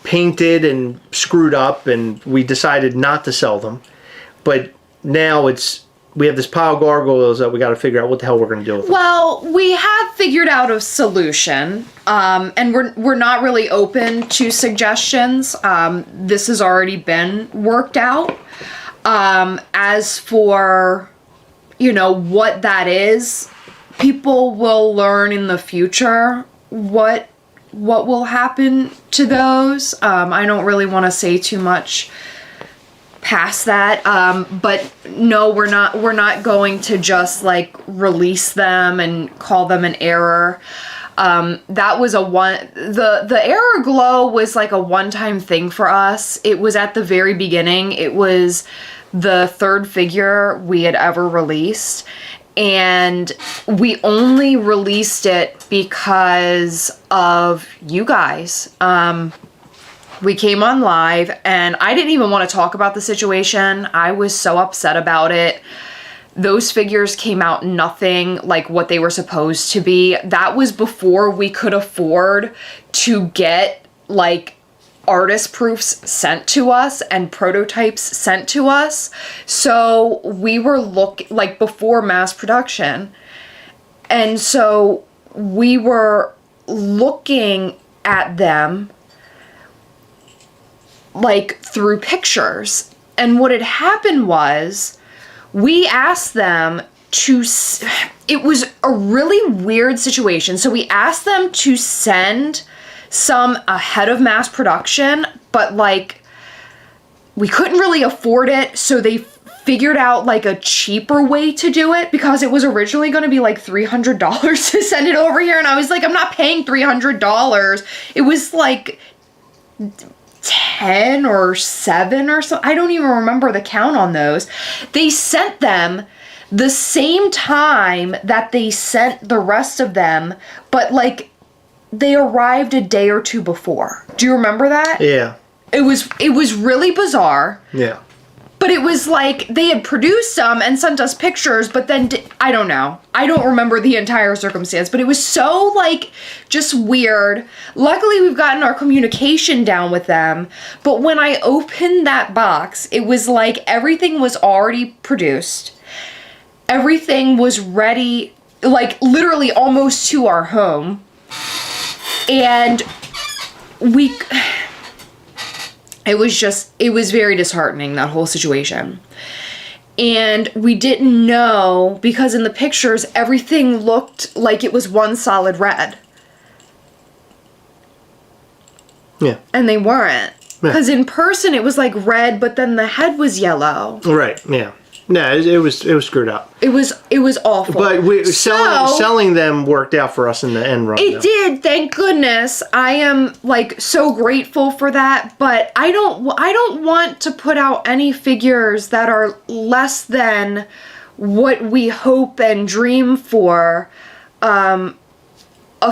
Speaker 1: painted and screwed up, and we decided not to sell them. But now we have this pile of gargoyles that we got to figure out what the hell we're going to do with them.
Speaker 2: Well, we have figured out a solution, and we're not really open to suggestions. This has already been worked out. As for, what that is, people will learn in the future what will happen to those. I don't really want to say too much past that, but no, we're not going to just like release them and call them an error. That was the error glow was like a one-time thing for us. It was at the very beginning. It was the third figure we had ever released, and we only released it because of you guys. We came on live, and I didn't even want to talk about the situation. I was so upset about it. Those figures came out nothing like what they were supposed to be. That was before we could afford to get like artist proofs sent to us and prototypes sent to us. So we were like before mass production. And so we were looking at them like through pictures. And what had happened was we asked them to, it was a really weird situation. So we asked them to send some ahead of mass production, but like we couldn't really afford it. So they figured out like a cheaper way to do it, because it was originally going to be like $300 to send it over here. And I was like, I'm not paying $300. It was like 10 or 7 or so. I don't even remember the count on those. They sent them the same time that they sent the rest of them, but like they arrived a day or two before. Do you remember that?
Speaker 1: Yeah.
Speaker 2: It was really bizarre.
Speaker 1: Yeah.
Speaker 2: But it was like they had produced some and sent us pictures, but then I don't know. I don't remember the entire circumstance, but it was so like just weird. Luckily, we've gotten our communication down with them. But when I opened that box, it was like everything was already produced. Everything was ready, like literally almost to our home. And it was very disheartening, that whole situation. And we didn't know, because in the pictures, everything looked like it was one solid red.
Speaker 1: Yeah.
Speaker 2: And they weren't. Because in person, it was like red, but then the head was yellow.
Speaker 1: Right, yeah. No, it was screwed up.
Speaker 2: It was awful.
Speaker 1: But selling them worked out for us in the end run.
Speaker 2: It did, thank goodness. I am like so grateful for that. But I don't want to put out any figures that are less than what we hope and dream for a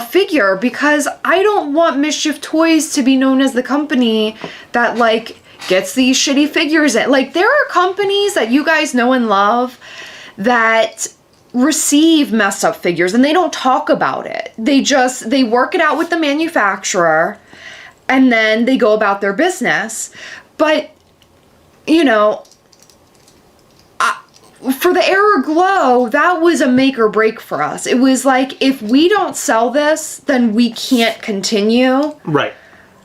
Speaker 2: figure, because I don't want Mischief Toys to be known as the company that like gets these shitty figures in. Like, there are companies that you guys know and love that receive messed up figures and they don't talk about it. They work it out with the manufacturer and then they go about their business. But, for the Error Glow, that was a make or break for us. It was like, if we don't sell this, then we can't continue.
Speaker 1: Right.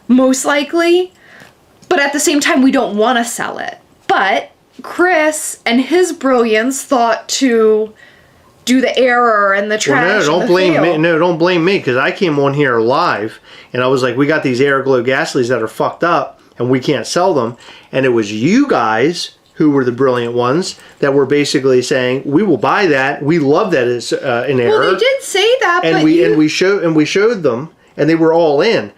Speaker 2: Most likely. But at the same time, we don't want to sell it. But Chris and his brilliance thought to do the error and the trash.
Speaker 1: Well, don't blame me. No, don't blame me, because I came on here live and I was like, we got these Air Glow Gasleys that are fucked up and we can't sell them. And it was you guys who were the brilliant ones that were basically saying, we will buy that. We love that as an error.
Speaker 2: Well, they did say that,
Speaker 1: and we showed them, and they were all in.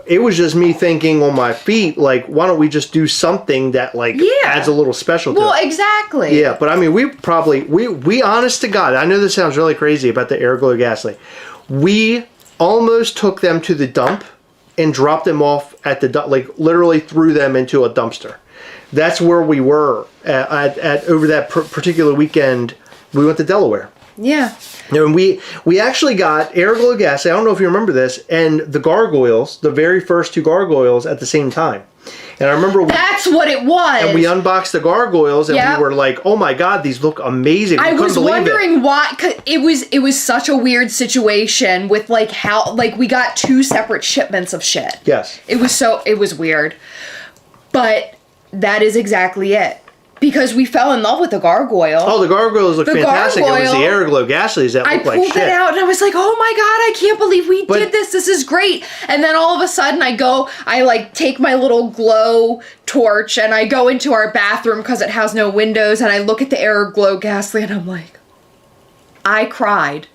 Speaker 1: It was just me thinking on my feet, like, why don't we just do something that, like, adds a little special to it?
Speaker 2: Well, exactly.
Speaker 1: Yeah, but I mean, we honest to God, I know this sounds really crazy about the Air Glow Ghastly. We almost took them to the dump and dropped them off at the dump, like, literally threw them into a dumpster. That's where we were at over that particular weekend. We went to Delaware.
Speaker 2: Yeah.
Speaker 1: And we actually got Airglow Gas. I don't know if you remember this, and the gargoyles, the very first 2 gargoyles at the same time. And I remember
Speaker 2: That's what it was.
Speaker 1: and we unboxed the gargoyles, and
Speaker 2: Yep.
Speaker 1: we were like, "Oh my god, these look amazing!" We
Speaker 2: I
Speaker 1: couldn't
Speaker 2: was
Speaker 1: believe
Speaker 2: wondering why. 'Cause it was such a weird situation with like how like we got 2 separate shipments of shit.
Speaker 1: Yes.
Speaker 2: It was weird, but that is exactly it. Because we fell in love with the gargoyle.
Speaker 1: Oh, the gargoyles look
Speaker 2: The
Speaker 1: fantastic. It was the
Speaker 2: gargoyle,
Speaker 1: Airglow Gasleys that
Speaker 2: I
Speaker 1: looked like
Speaker 2: pulled
Speaker 1: shit.
Speaker 2: it out and I was like, oh my god, I can't believe we
Speaker 1: But-
Speaker 2: did this. This is great. And then all of a sudden I like take my little glow torch and I go into our bathroom because it has no windows and I look at the Airglow Ghastly and I'm like, I cried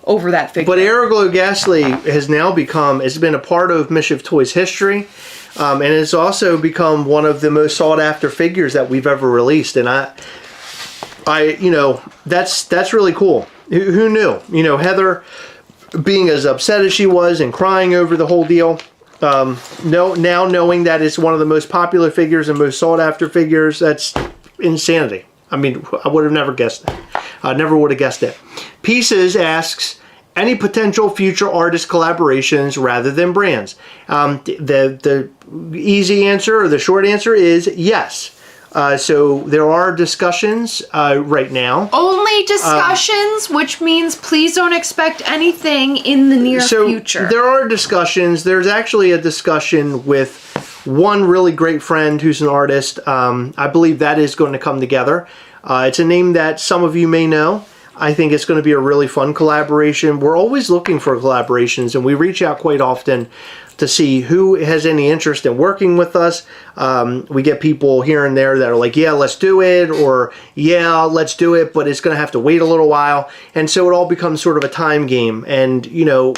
Speaker 2: over that figure.
Speaker 1: But Airglow Ghastly has now it's been a part of Mischief Toys history, and it's also become one of the most sought after figures that we've ever released. And that's really cool. Who knew? Heather being as upset as she was and crying over the whole deal. Now knowing that it's one of the most popular figures and most sought after figures, that's insanity. I mean, I would have never guessed that. I never would have guessed it. Pieces asks, any potential future artist collaborations rather than brands? The easy answer or the short answer is yes. So there are discussions right now.
Speaker 2: Only discussions, which means please don't expect anything in the near future.
Speaker 1: There are discussions. There's actually a discussion with one really great friend who's an artist. I believe that is going to come together. It's a name that some of you may know. I think it's going to be a really fun collaboration. We're always looking for collaborations, and we reach out quite often to see who has any interest in working with us. We get people here and there that are like, yeah, let's do it, or yeah, let's do it, but it's going to have to wait a little while. And so it all becomes sort of a time game. And,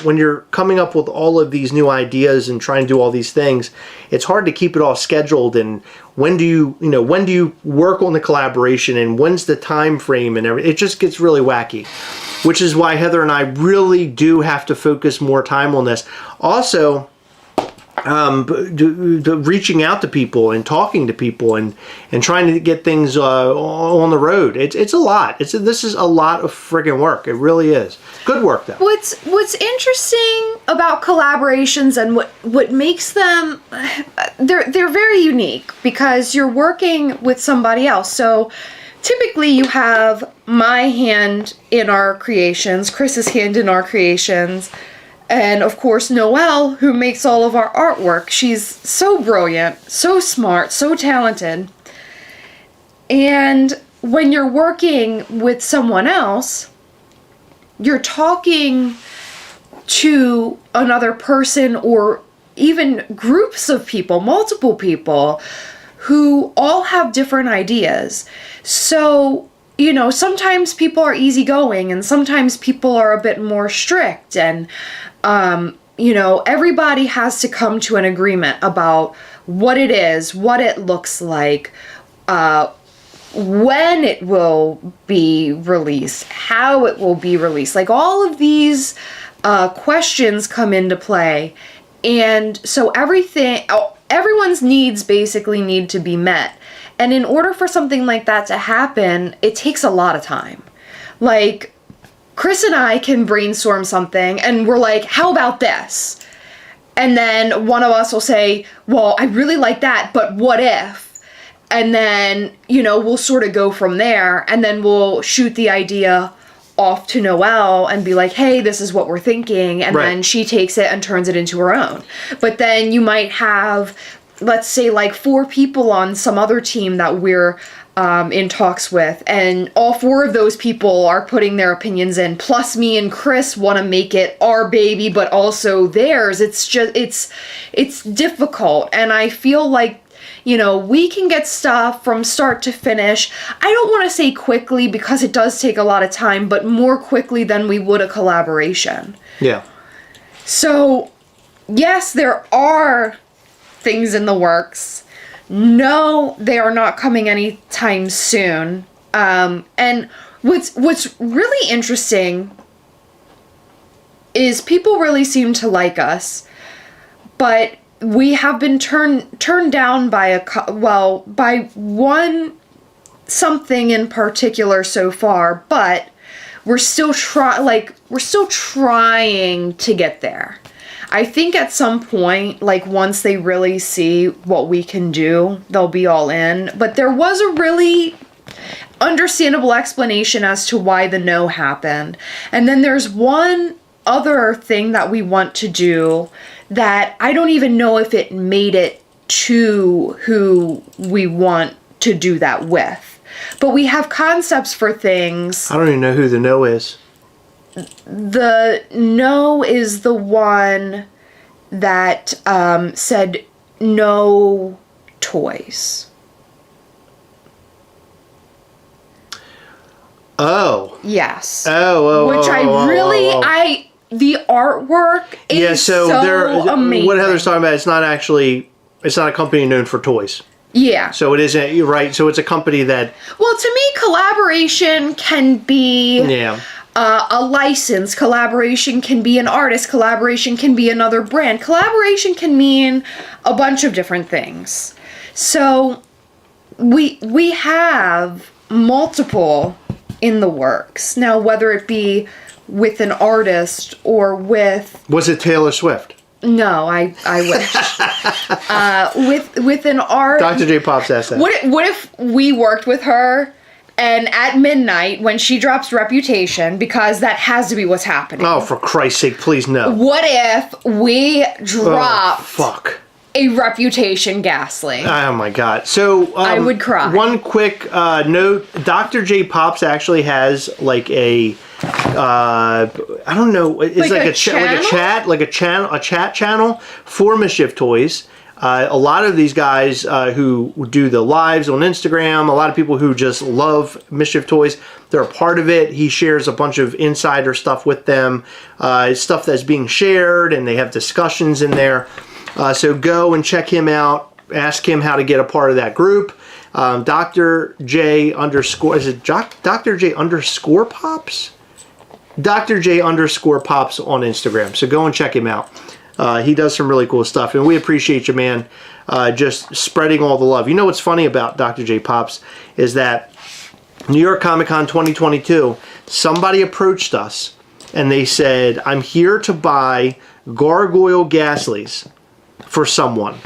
Speaker 1: when you're coming up with all of these new ideas and trying to do all these things, it's hard to keep it all scheduled. And when do you work on the collaboration, and when's the time frame and everything? It just gets really wacky, which is why Heather and I really do have to focus more time on this. Also, reaching out to people and talking to people and trying to get things on the road. It's a lot. This is a lot of friggin' work. It really is. Good work though.
Speaker 2: What's interesting about collaborations and what makes them they're very unique because you're working with somebody else. So typically you have my hand in our creations, Chris's hand in our creations, and of course Noelle, who makes all of our artwork. She's so brilliant, so smart, so talented. And when you're working with someone else, you're talking to another person or even groups of people, multiple people, who all have different ideas. So, sometimes people are easygoing and sometimes people are a bit more strict, and everybody has to come to an agreement about what it is, what it looks like, when it will be released, how it will be released. Like all of these questions come into play. And so everyone's needs basically need to be met. And in order for something like that to happen, it takes a lot of time. Like, Chris and I can brainstorm something and we're like, how about this? And then one of us will say, well, I really like that, but what if? And then, we'll sort of go from there, and then we'll shoot the idea off to Noelle and be like, hey, this is what we're thinking. And then she takes it and turns it into her own. But then you might have, let's say, like 4 people on some other team that we're in talks with, and all 4 of those people are putting their opinions in, plus me and Chris want to make it our baby but also theirs. It's difficult, and I feel like we can get stuff from start to finish. I don't want to say quickly because it does take a lot of time, but more quickly than we would a collaboration.
Speaker 1: Yeah.
Speaker 2: So yes, there are things in the works. No, they are not coming anytime soon. And what's really interesting is people really seem to like us, but we have been turned down by by one something in particular so far. But we're still trying to get there. I think at some point, like once they really see what we can do, they'll be all in. But there was a really understandable explanation as to why the no happened. And then there's one other thing that we want to do that I don't even know if it made it to who we want to do that with. But we have concepts for things.
Speaker 1: I don't even know who the no is.
Speaker 2: The no is the one that said no toys.
Speaker 1: Oh.
Speaker 2: Yes.
Speaker 1: Which
Speaker 2: the artwork is so amazing.
Speaker 1: What Heather's talking about, it's not a company known for toys.
Speaker 2: Yeah.
Speaker 1: So it isn't, you're right. So it's a company that...
Speaker 2: Well, to me, collaboration can be a license. Collaboration can be an artist. Collaboration can be another brand. Collaboration can mean a bunch of different things. So we have multiple in the works. Now, whether it be with an artist or with...
Speaker 1: Was it Taylor Swift?
Speaker 2: No, I wish. With an art...
Speaker 1: Dr. J. Pops asked that.
Speaker 2: What if we worked with her and at midnight when she drops Reputation, because that has to be what's happening.
Speaker 1: Oh, for Christ's sake, please no.
Speaker 2: What if we dropped a Reputation Ghastly?
Speaker 1: Oh my God. So
Speaker 2: I would cry.
Speaker 1: One quick note, Dr. J. Pops actually has like a I don't know, it's like a chat channel for Mischief Toys. A lot of these guys who do the lives on Instagram, a lot of people who just love Mischief Toys, they're a part of it. He shares a bunch of insider stuff with them, stuff that's being shared, and they have discussions in there. So go and check him out. Ask him how to get a part of that group. Dr. J underscore, is it Dr. J underscore Pops? Dr. J underscore Pops on Instagram. So go and check him out. He does some really cool stuff, and we appreciate you, man, just spreading all the love. You know what's funny about Dr. J. Pops is that New York Comic Con 2022, somebody approached us, and they said, I'm here to buy gargoyle Ghastlies for someone.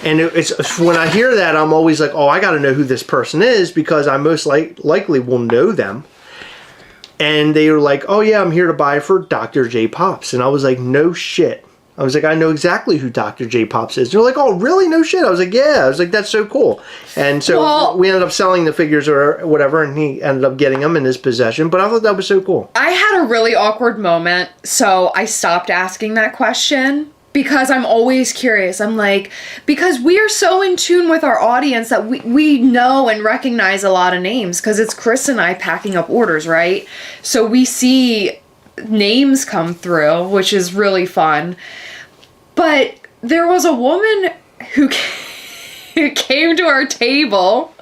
Speaker 1: And it's when I hear that, I'm always like, oh, I got to know who this person is, because I most likely will know them. And they were like, oh yeah, I'm here to buy for Dr. J. Pops. And I was like, no shit. I was like, I know exactly who Dr. J. Pops is. And they're like, oh, really? No shit. I was like, yeah. I was like, that's so cool. And so we ended up selling the figures or whatever, and he ended up getting them in his possession. But I thought that was so cool.
Speaker 2: I had a really awkward moment, so I stopped asking that question. Because I'm always curious. I'm like, because we are so in tune with our audience that we know and recognize a lot of names, because it's Chris and I packing up orders, right? So we see names come through, which is really fun. But there was a woman who came to our table,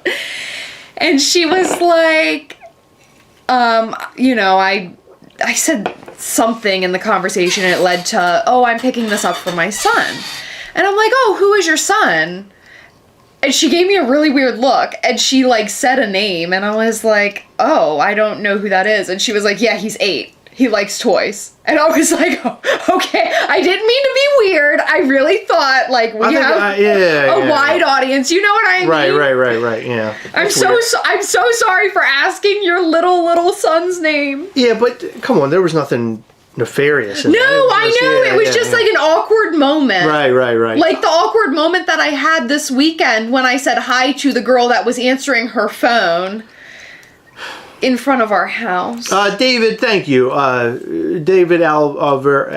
Speaker 2: and she was like, I said something in the conversation, and it led to, oh, I'm picking this up for my son. And I'm like, oh, who is your son? And she gave me a really weird look, and she like said a name, and I was like, oh, I don't know who that is. And she was like, yeah, he's 8. He likes toys. And I was like, oh, okay. I didn't mean to be weird. I really thought like we have a wide audience. You know what I mean?
Speaker 1: Right. Yeah.
Speaker 2: I'm so sorry for asking your little son's name.
Speaker 1: Yeah, but come on, there was nothing nefarious in
Speaker 2: that. I know. It was just like an awkward moment.
Speaker 1: Right.
Speaker 2: Like the awkward moment that I had this weekend when I said hi to the girl that was answering her phone in front of our house.
Speaker 1: David, thank you. David Alvera.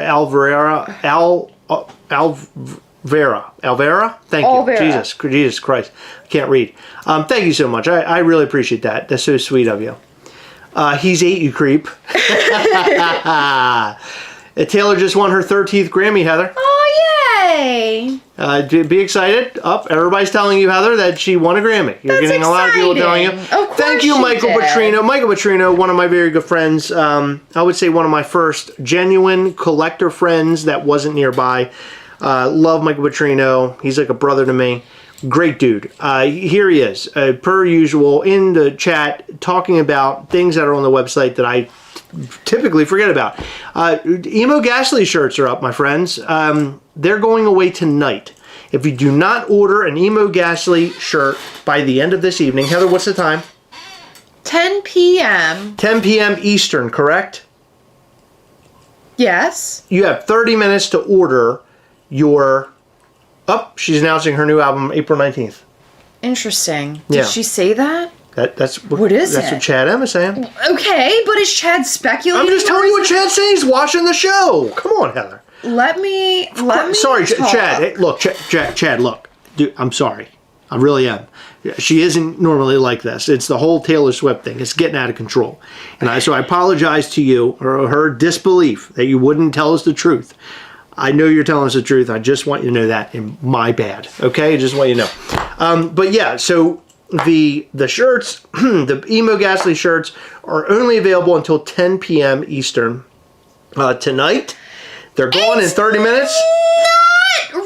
Speaker 1: Thank you. Jesus Christ. I can't read. Thank you so much. I really appreciate that. That's so sweet of you. He's 8, you creep. Taylor just won her 13th Grammy, Heather.
Speaker 2: Oh, yay!
Speaker 1: Be excited. Everybody's telling you, Heather, that she won a Grammy. You're getting a lot of people telling you.
Speaker 2: Of course.
Speaker 1: Thank you, Michael Petrino. Michael Petrino, one of my very good friends. I would say one of my first genuine collector friends that wasn't nearby. Love Michael Petrino. He's like a brother to me. Great dude. Here he is, per usual, in the chat, talking about things that are on the website that I typically forget about. Emo Ghastly shirts are up, my friends. They're going away tonight. If you do not order an Emo Ghastly shirt by the end of this evening, Heather, what's the time?
Speaker 2: 10 p.m.
Speaker 1: 10 p.m. Eastern, correct?
Speaker 2: Yes.
Speaker 1: You have 30 minutes to order your... Oh, she's announcing her new album April 19th.
Speaker 2: Interesting.
Speaker 1: Yeah.
Speaker 2: Did she say that?
Speaker 1: That's
Speaker 2: What is
Speaker 1: That's
Speaker 2: it?
Speaker 1: what Chad M is saying.
Speaker 2: Okay, but is Chad speculating?
Speaker 1: I'm just telling you what Chad's saying. He's watching the show. Come on, Heather.
Speaker 2: Let me
Speaker 1: Sorry,
Speaker 2: talk.
Speaker 1: Chad. Hey, look, Chad, look. Dude, I'm sorry. I really am. She isn't normally like this. It's the whole Taylor Swift thing. It's getting out of control. And so I apologize to you or her disbelief that you wouldn't tell us the truth. I know you're telling us the truth. I just want you to know that. And my bad. Okay? Just want you to know. But yeah, so the shirts, the Emo Ghastly shirts are only available until 10 p.m. Eastern tonight. They're gone in 30 minutes.
Speaker 2: Not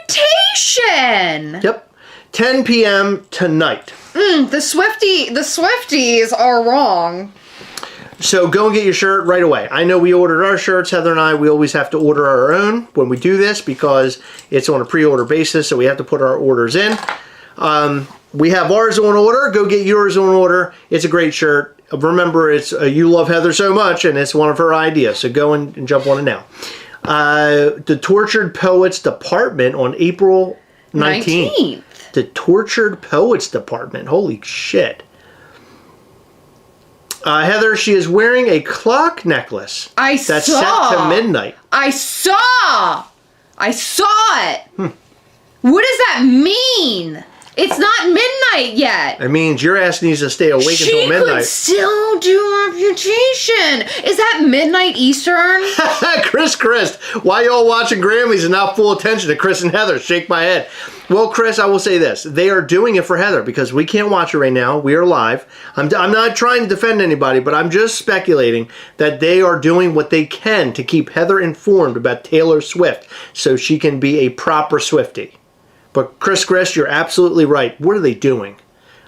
Speaker 2: reputation.
Speaker 1: Yep. 10 p.m. tonight.
Speaker 2: The Swifties are wrong.
Speaker 1: So go and get your shirt right away. I know we ordered our shirts, Heather and I. We always have to order our own when we do this because it's on a pre-order basis, so we have to put our orders in. We have ours on order. Go get yours on order. It's a great shirt. Remember, it's you love Heather so much, and it's one of her ideas. So go and jump on it now. The Tortured Poets Department on April 19th. The Tortured Poets Department. Holy shit. Heather, she is wearing a clock necklace. That's set to midnight.
Speaker 2: I saw it. What does that mean? It's not midnight yet.
Speaker 1: It means your ass needs to stay awake until midnight.
Speaker 2: She could still do reputation. Is that midnight Eastern?
Speaker 1: Chris, why y'all watching Grammys and not full attention to Chris and Heather? Shake my head. Well, Chris, I will say this. They are doing it for Heather because we can't watch it right now. We are live. I'm not trying to defend anybody, but I'm just speculating that they are doing what they can to keep Heather informed about Taylor Swift so she can be a proper Swiftie. But Chris, you're absolutely right. What are they doing?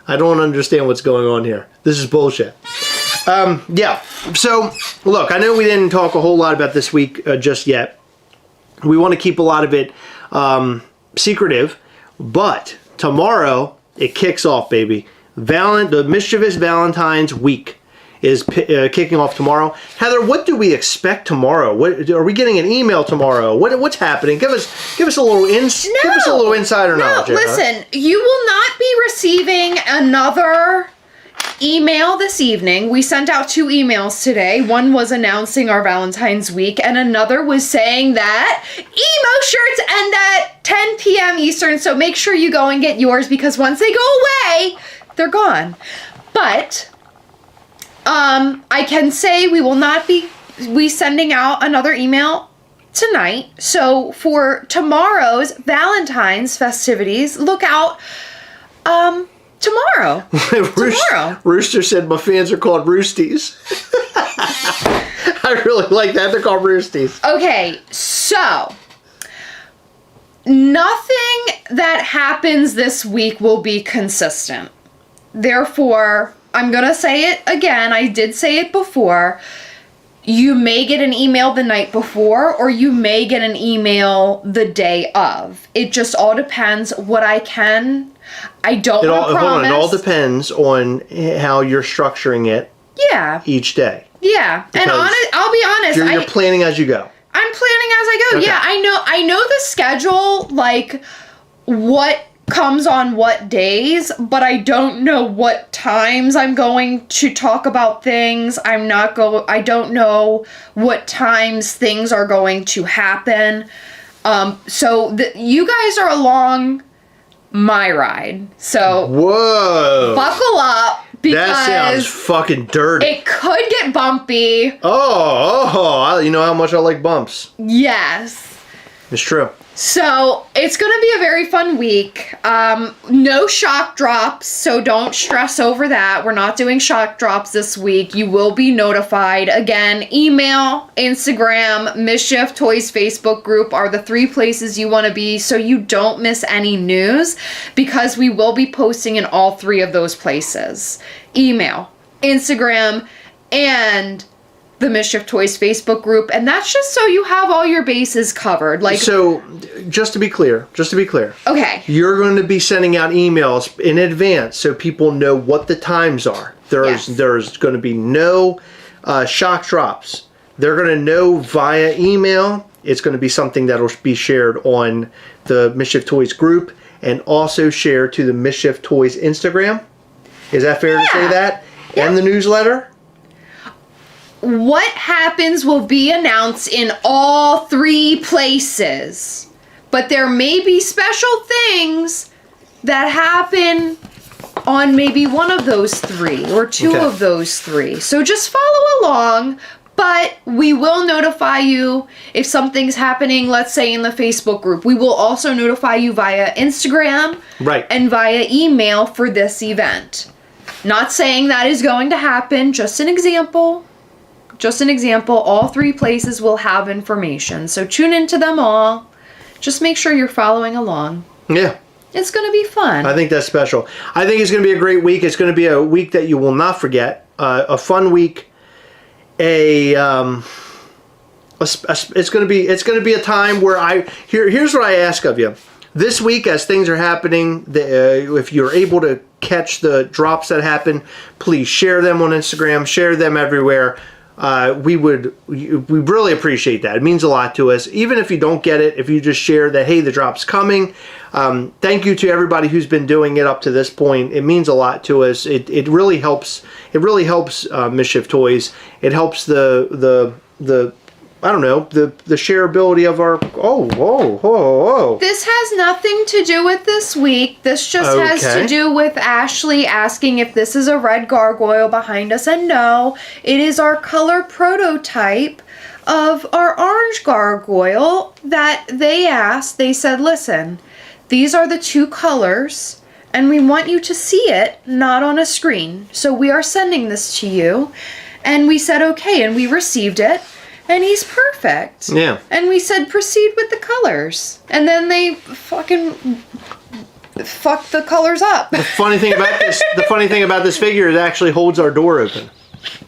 Speaker 1: I don't understand what's going on here. This is bullshit. Yeah. So, look, I know we didn't talk a whole lot about this week just yet. We want to keep a lot of it secretive. But tomorrow, it kicks off, baby. The Mischievous Valentines week is kicking off tomorrow. Heather, what do we expect tomorrow? What are we getting an email tomorrow? What's happening? Give us a little insider knowledge.
Speaker 2: No, listen, you will not be receiving another email this evening. We sent out 2 emails today. One was announcing our Valentine's week, and another was saying that emo shirts end at 10 p.m. Eastern, so make sure you go and get yours because once they go away, they're gone. But I can say we will not be sending out another email tonight. So for tomorrow's Valentine's festivities, look out tomorrow.
Speaker 1: Rooster said my fans are called Roosties. I really like that. They're called Roosties.
Speaker 2: Okay, so nothing that happens this week will be consistent. Therefore, I'm going to say it again. I did say it before. You may get an email the night before, or you may get an email the day of. It just all depends what I can. I don't want to promise.
Speaker 1: It all depends on how you're structuring it.
Speaker 2: Yeah.
Speaker 1: Each day.
Speaker 2: Yeah. And I'll be honest.
Speaker 1: You're planning as you go.
Speaker 2: I'm planning as I go. Okay. Yeah, I know the schedule, like what comes on what days, but I don't know what times I'm going to talk about things. I don't know what times things are going to happen. So you guys are along my ride. So
Speaker 1: whoa,
Speaker 2: buckle up because
Speaker 1: that sounds fucking dirty.
Speaker 2: It could get bumpy.
Speaker 1: You know how much I like bumps.
Speaker 2: Yes,
Speaker 1: it's true.
Speaker 2: So it's going to be a very fun week. No shock drops, so don't stress over that. We're not doing shock drops this week. You will be notified. Again, email, Instagram, Mischief Toys Facebook group are the 3 places you want to be so you don't miss any news because we will be posting in all 3 of those places. Email, Instagram, and the Mischief Toys Facebook group, and that's just so you have all your bases covered. Like,
Speaker 1: So, just to be clear,
Speaker 2: okay,
Speaker 1: you're going to be sending out emails in advance so people know what the times are.
Speaker 2: Yes.
Speaker 1: There's going to be no shock drops. They're going to know via email. It's going to be something that will be shared on the Mischief Toys group and also shared to the Mischief Toys Instagram. Is that fair to say that?
Speaker 2: Yeah.
Speaker 1: And the newsletter?
Speaker 2: what happens will be announced in all 3 places. But there may be special things that happen on maybe one of those 3 or 2
Speaker 1: Okay.
Speaker 2: of those 3. So just follow along, but we will notify you if something's happening, let's say in the Facebook group. We will also notify you via Instagram
Speaker 1: Right.
Speaker 2: and via email for this event. Not saying that is going to happen, just an example. Just an example, all 3 places will have information. So tune into them all. Just make sure you're following along.
Speaker 1: Yeah.
Speaker 2: It's going to be fun.
Speaker 1: I think that's special. I think it's going to be a great week. It's going to be a week that you will not forget. A fun week. It's going to be a time where here's what I ask of you. This week, as things are happening, if you're able to catch the drops that happen, please share them on Instagram. Share them everywhere. We really appreciate that. It means a lot to us. Even if you don't get it, if you just share that, hey, the drop's coming. Thank you to everybody who's been doing it up to this point. It means a lot to us. It really helps. It really helps Mischief Toys. It helps the I don't know, the shareability of our. Oh.
Speaker 2: This has nothing to do with this week. This just has
Speaker 1: Okay.
Speaker 2: to do with Ashley asking if this is a red gargoyle behind us. And no, it is our color prototype of our orange gargoyle that they asked. They said, listen, these are the 2 colors, and we want you to see it, not on a screen. So we are sending this to you. And we said, okay, and we received it. And he's perfect.
Speaker 1: Yeah.
Speaker 2: And we said, proceed with the colors. And then they fucking fucked the colors up.
Speaker 1: The funny thing about this figure is it actually holds our door open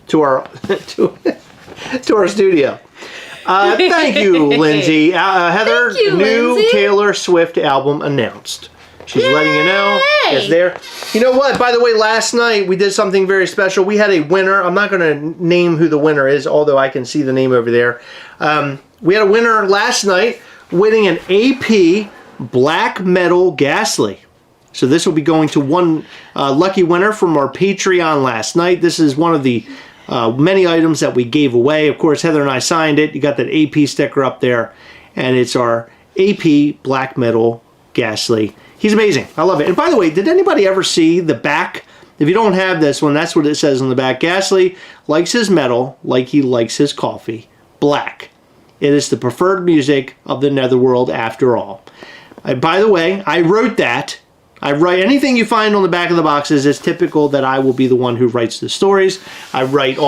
Speaker 1: to our to our studio. Thank you, Lindsay. Heather,
Speaker 2: Thank you,
Speaker 1: new
Speaker 2: Lindsay.
Speaker 1: Taylor Swift album announced. She's letting you know.
Speaker 2: Yay!
Speaker 1: It's there. You know what? By the way, last night we did something very special. We had a winner. I'm not going to name who the winner is, although I can see the name over there. We had a winner last night winning an AP Black Metal Ghastly. So this will be going to one lucky winner from our Patreon last night. This is one of the many items that we gave away. Of course, Heather and I signed it. You got that AP sticker up there. And it's our AP Black Metal Ghastly. He's amazing. I love it. And by the way, did anybody ever see the back? If you don't have this one, that's what it says on the back. Ghastly likes his metal like he likes his coffee. Black. It is the preferred music of the netherworld after all. By the way, I wrote that. I write anything you find on the back of the boxes. It's typical that I will be the one who writes the stories. I wrote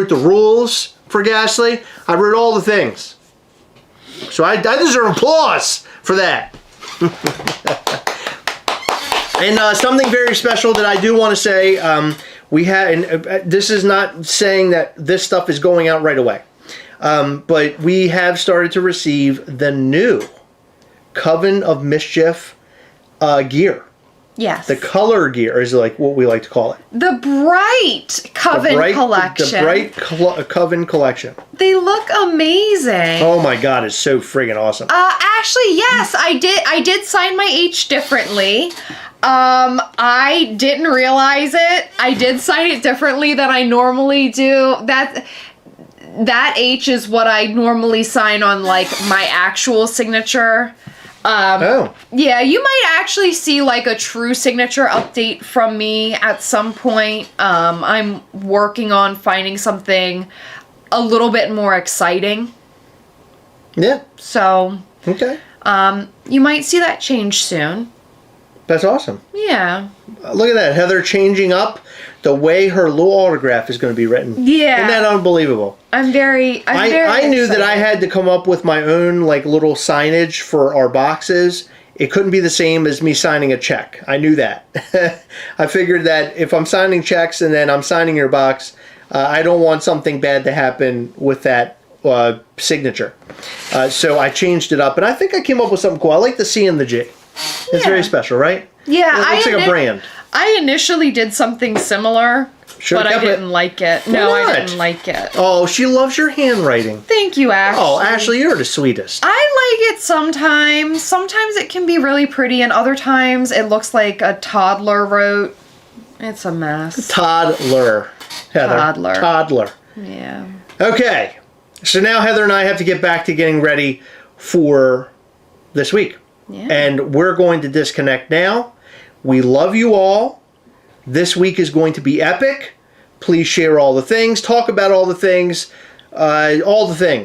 Speaker 1: the rules for Ghastly. I wrote all the things. So I deserve applause for that. And something very special that I do want to say, we had, and this is not saying that this stuff is going out right away, but we have started to receive the new Coven of Mischief gear.
Speaker 2: Yes.
Speaker 1: The color gear is like what we like to call it.
Speaker 2: The Bright Coven collection.
Speaker 1: The Bright Coven collection.
Speaker 2: They look amazing.
Speaker 1: Oh my God, it's so friggin' awesome.
Speaker 2: Actually, yes, I did sign my H differently. I didn't realize it. I did sign it differently than I normally do. That H is what I normally sign on, like, my actual signature. Yeah, you might actually see, like, a true signature update from me at some point. I'm working on finding something a little bit more exciting.
Speaker 1: Yeah.
Speaker 2: So,
Speaker 1: Okay.
Speaker 2: you might see that change soon.
Speaker 1: That's awesome.
Speaker 2: Yeah.
Speaker 1: Look at that. Heather changing up the way her little autograph is going to be written.
Speaker 2: Yeah.
Speaker 1: Isn't that unbelievable?
Speaker 2: I'm very
Speaker 1: I knew that I
Speaker 2: excited.
Speaker 1: had to come up with my own like little signage for our boxes. It couldn't be the same as me signing a check. I knew that. I figured that if I'm signing checks and then I'm signing your box, I don't want something bad to happen with that signature. So I changed it up, and I think I came up with something cool. I like the C and the G. It's very special, right?
Speaker 2: Yeah,
Speaker 1: It looks like a brand.
Speaker 2: I initially did something similar, but I didn't like it. No, I didn't like it.
Speaker 1: Oh, she loves your handwriting.
Speaker 2: Thank you, Ashley.
Speaker 1: Oh, Ashley, you're the sweetest.
Speaker 2: I like it sometimes. Sometimes it can be really pretty, and other times it looks like a toddler wrote. It's a mess.
Speaker 1: Toddler, Heather. Toddler.
Speaker 2: Yeah.
Speaker 1: Okay, so now Heather and I have to get back to getting ready for this week.
Speaker 2: Yeah.
Speaker 1: And we're going to disconnect now. We love you all. This week is going to be epic. Please share all the things. Talk about all the things.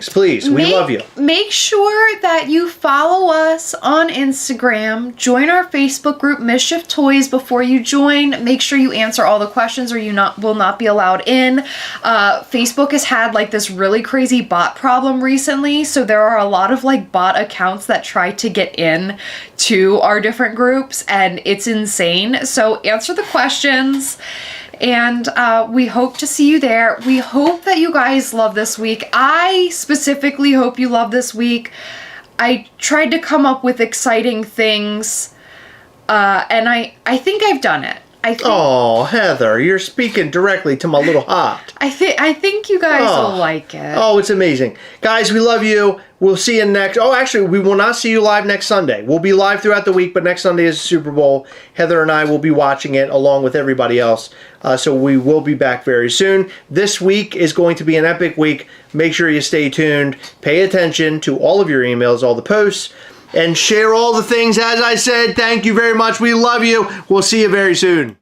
Speaker 1: Please. We love you.
Speaker 2: Make sure that you follow us on Instagram. Join our Facebook group, Mischief Toys. Before you join, make sure you answer all the questions or you will not be allowed in. Facebook has had like this really crazy bot problem recently, so there are a lot of like bot accounts that try to get in to our different groups, and it's insane. So answer the questions. And we hope to see you there. We hope that you guys love this week. I specifically hope you love this week. I tried to come up with exciting things, and I think I've done it.
Speaker 1: Oh, Heather, you're speaking directly to my little heart.
Speaker 2: I think you guys will like it.
Speaker 1: Oh, it's amazing. Guys, we love you. We'll see you next... Oh, actually, we will not see you live next Sunday. We'll be live throughout the week, but next Sunday is the Super Bowl. Heather and I will be watching it along with everybody else. So we will be back very soon. This week is going to be an epic week. Make sure you stay tuned. Pay attention to all of your emails, all the posts, and share all the things. As I said, thank you very much. We love you. We'll see you very soon.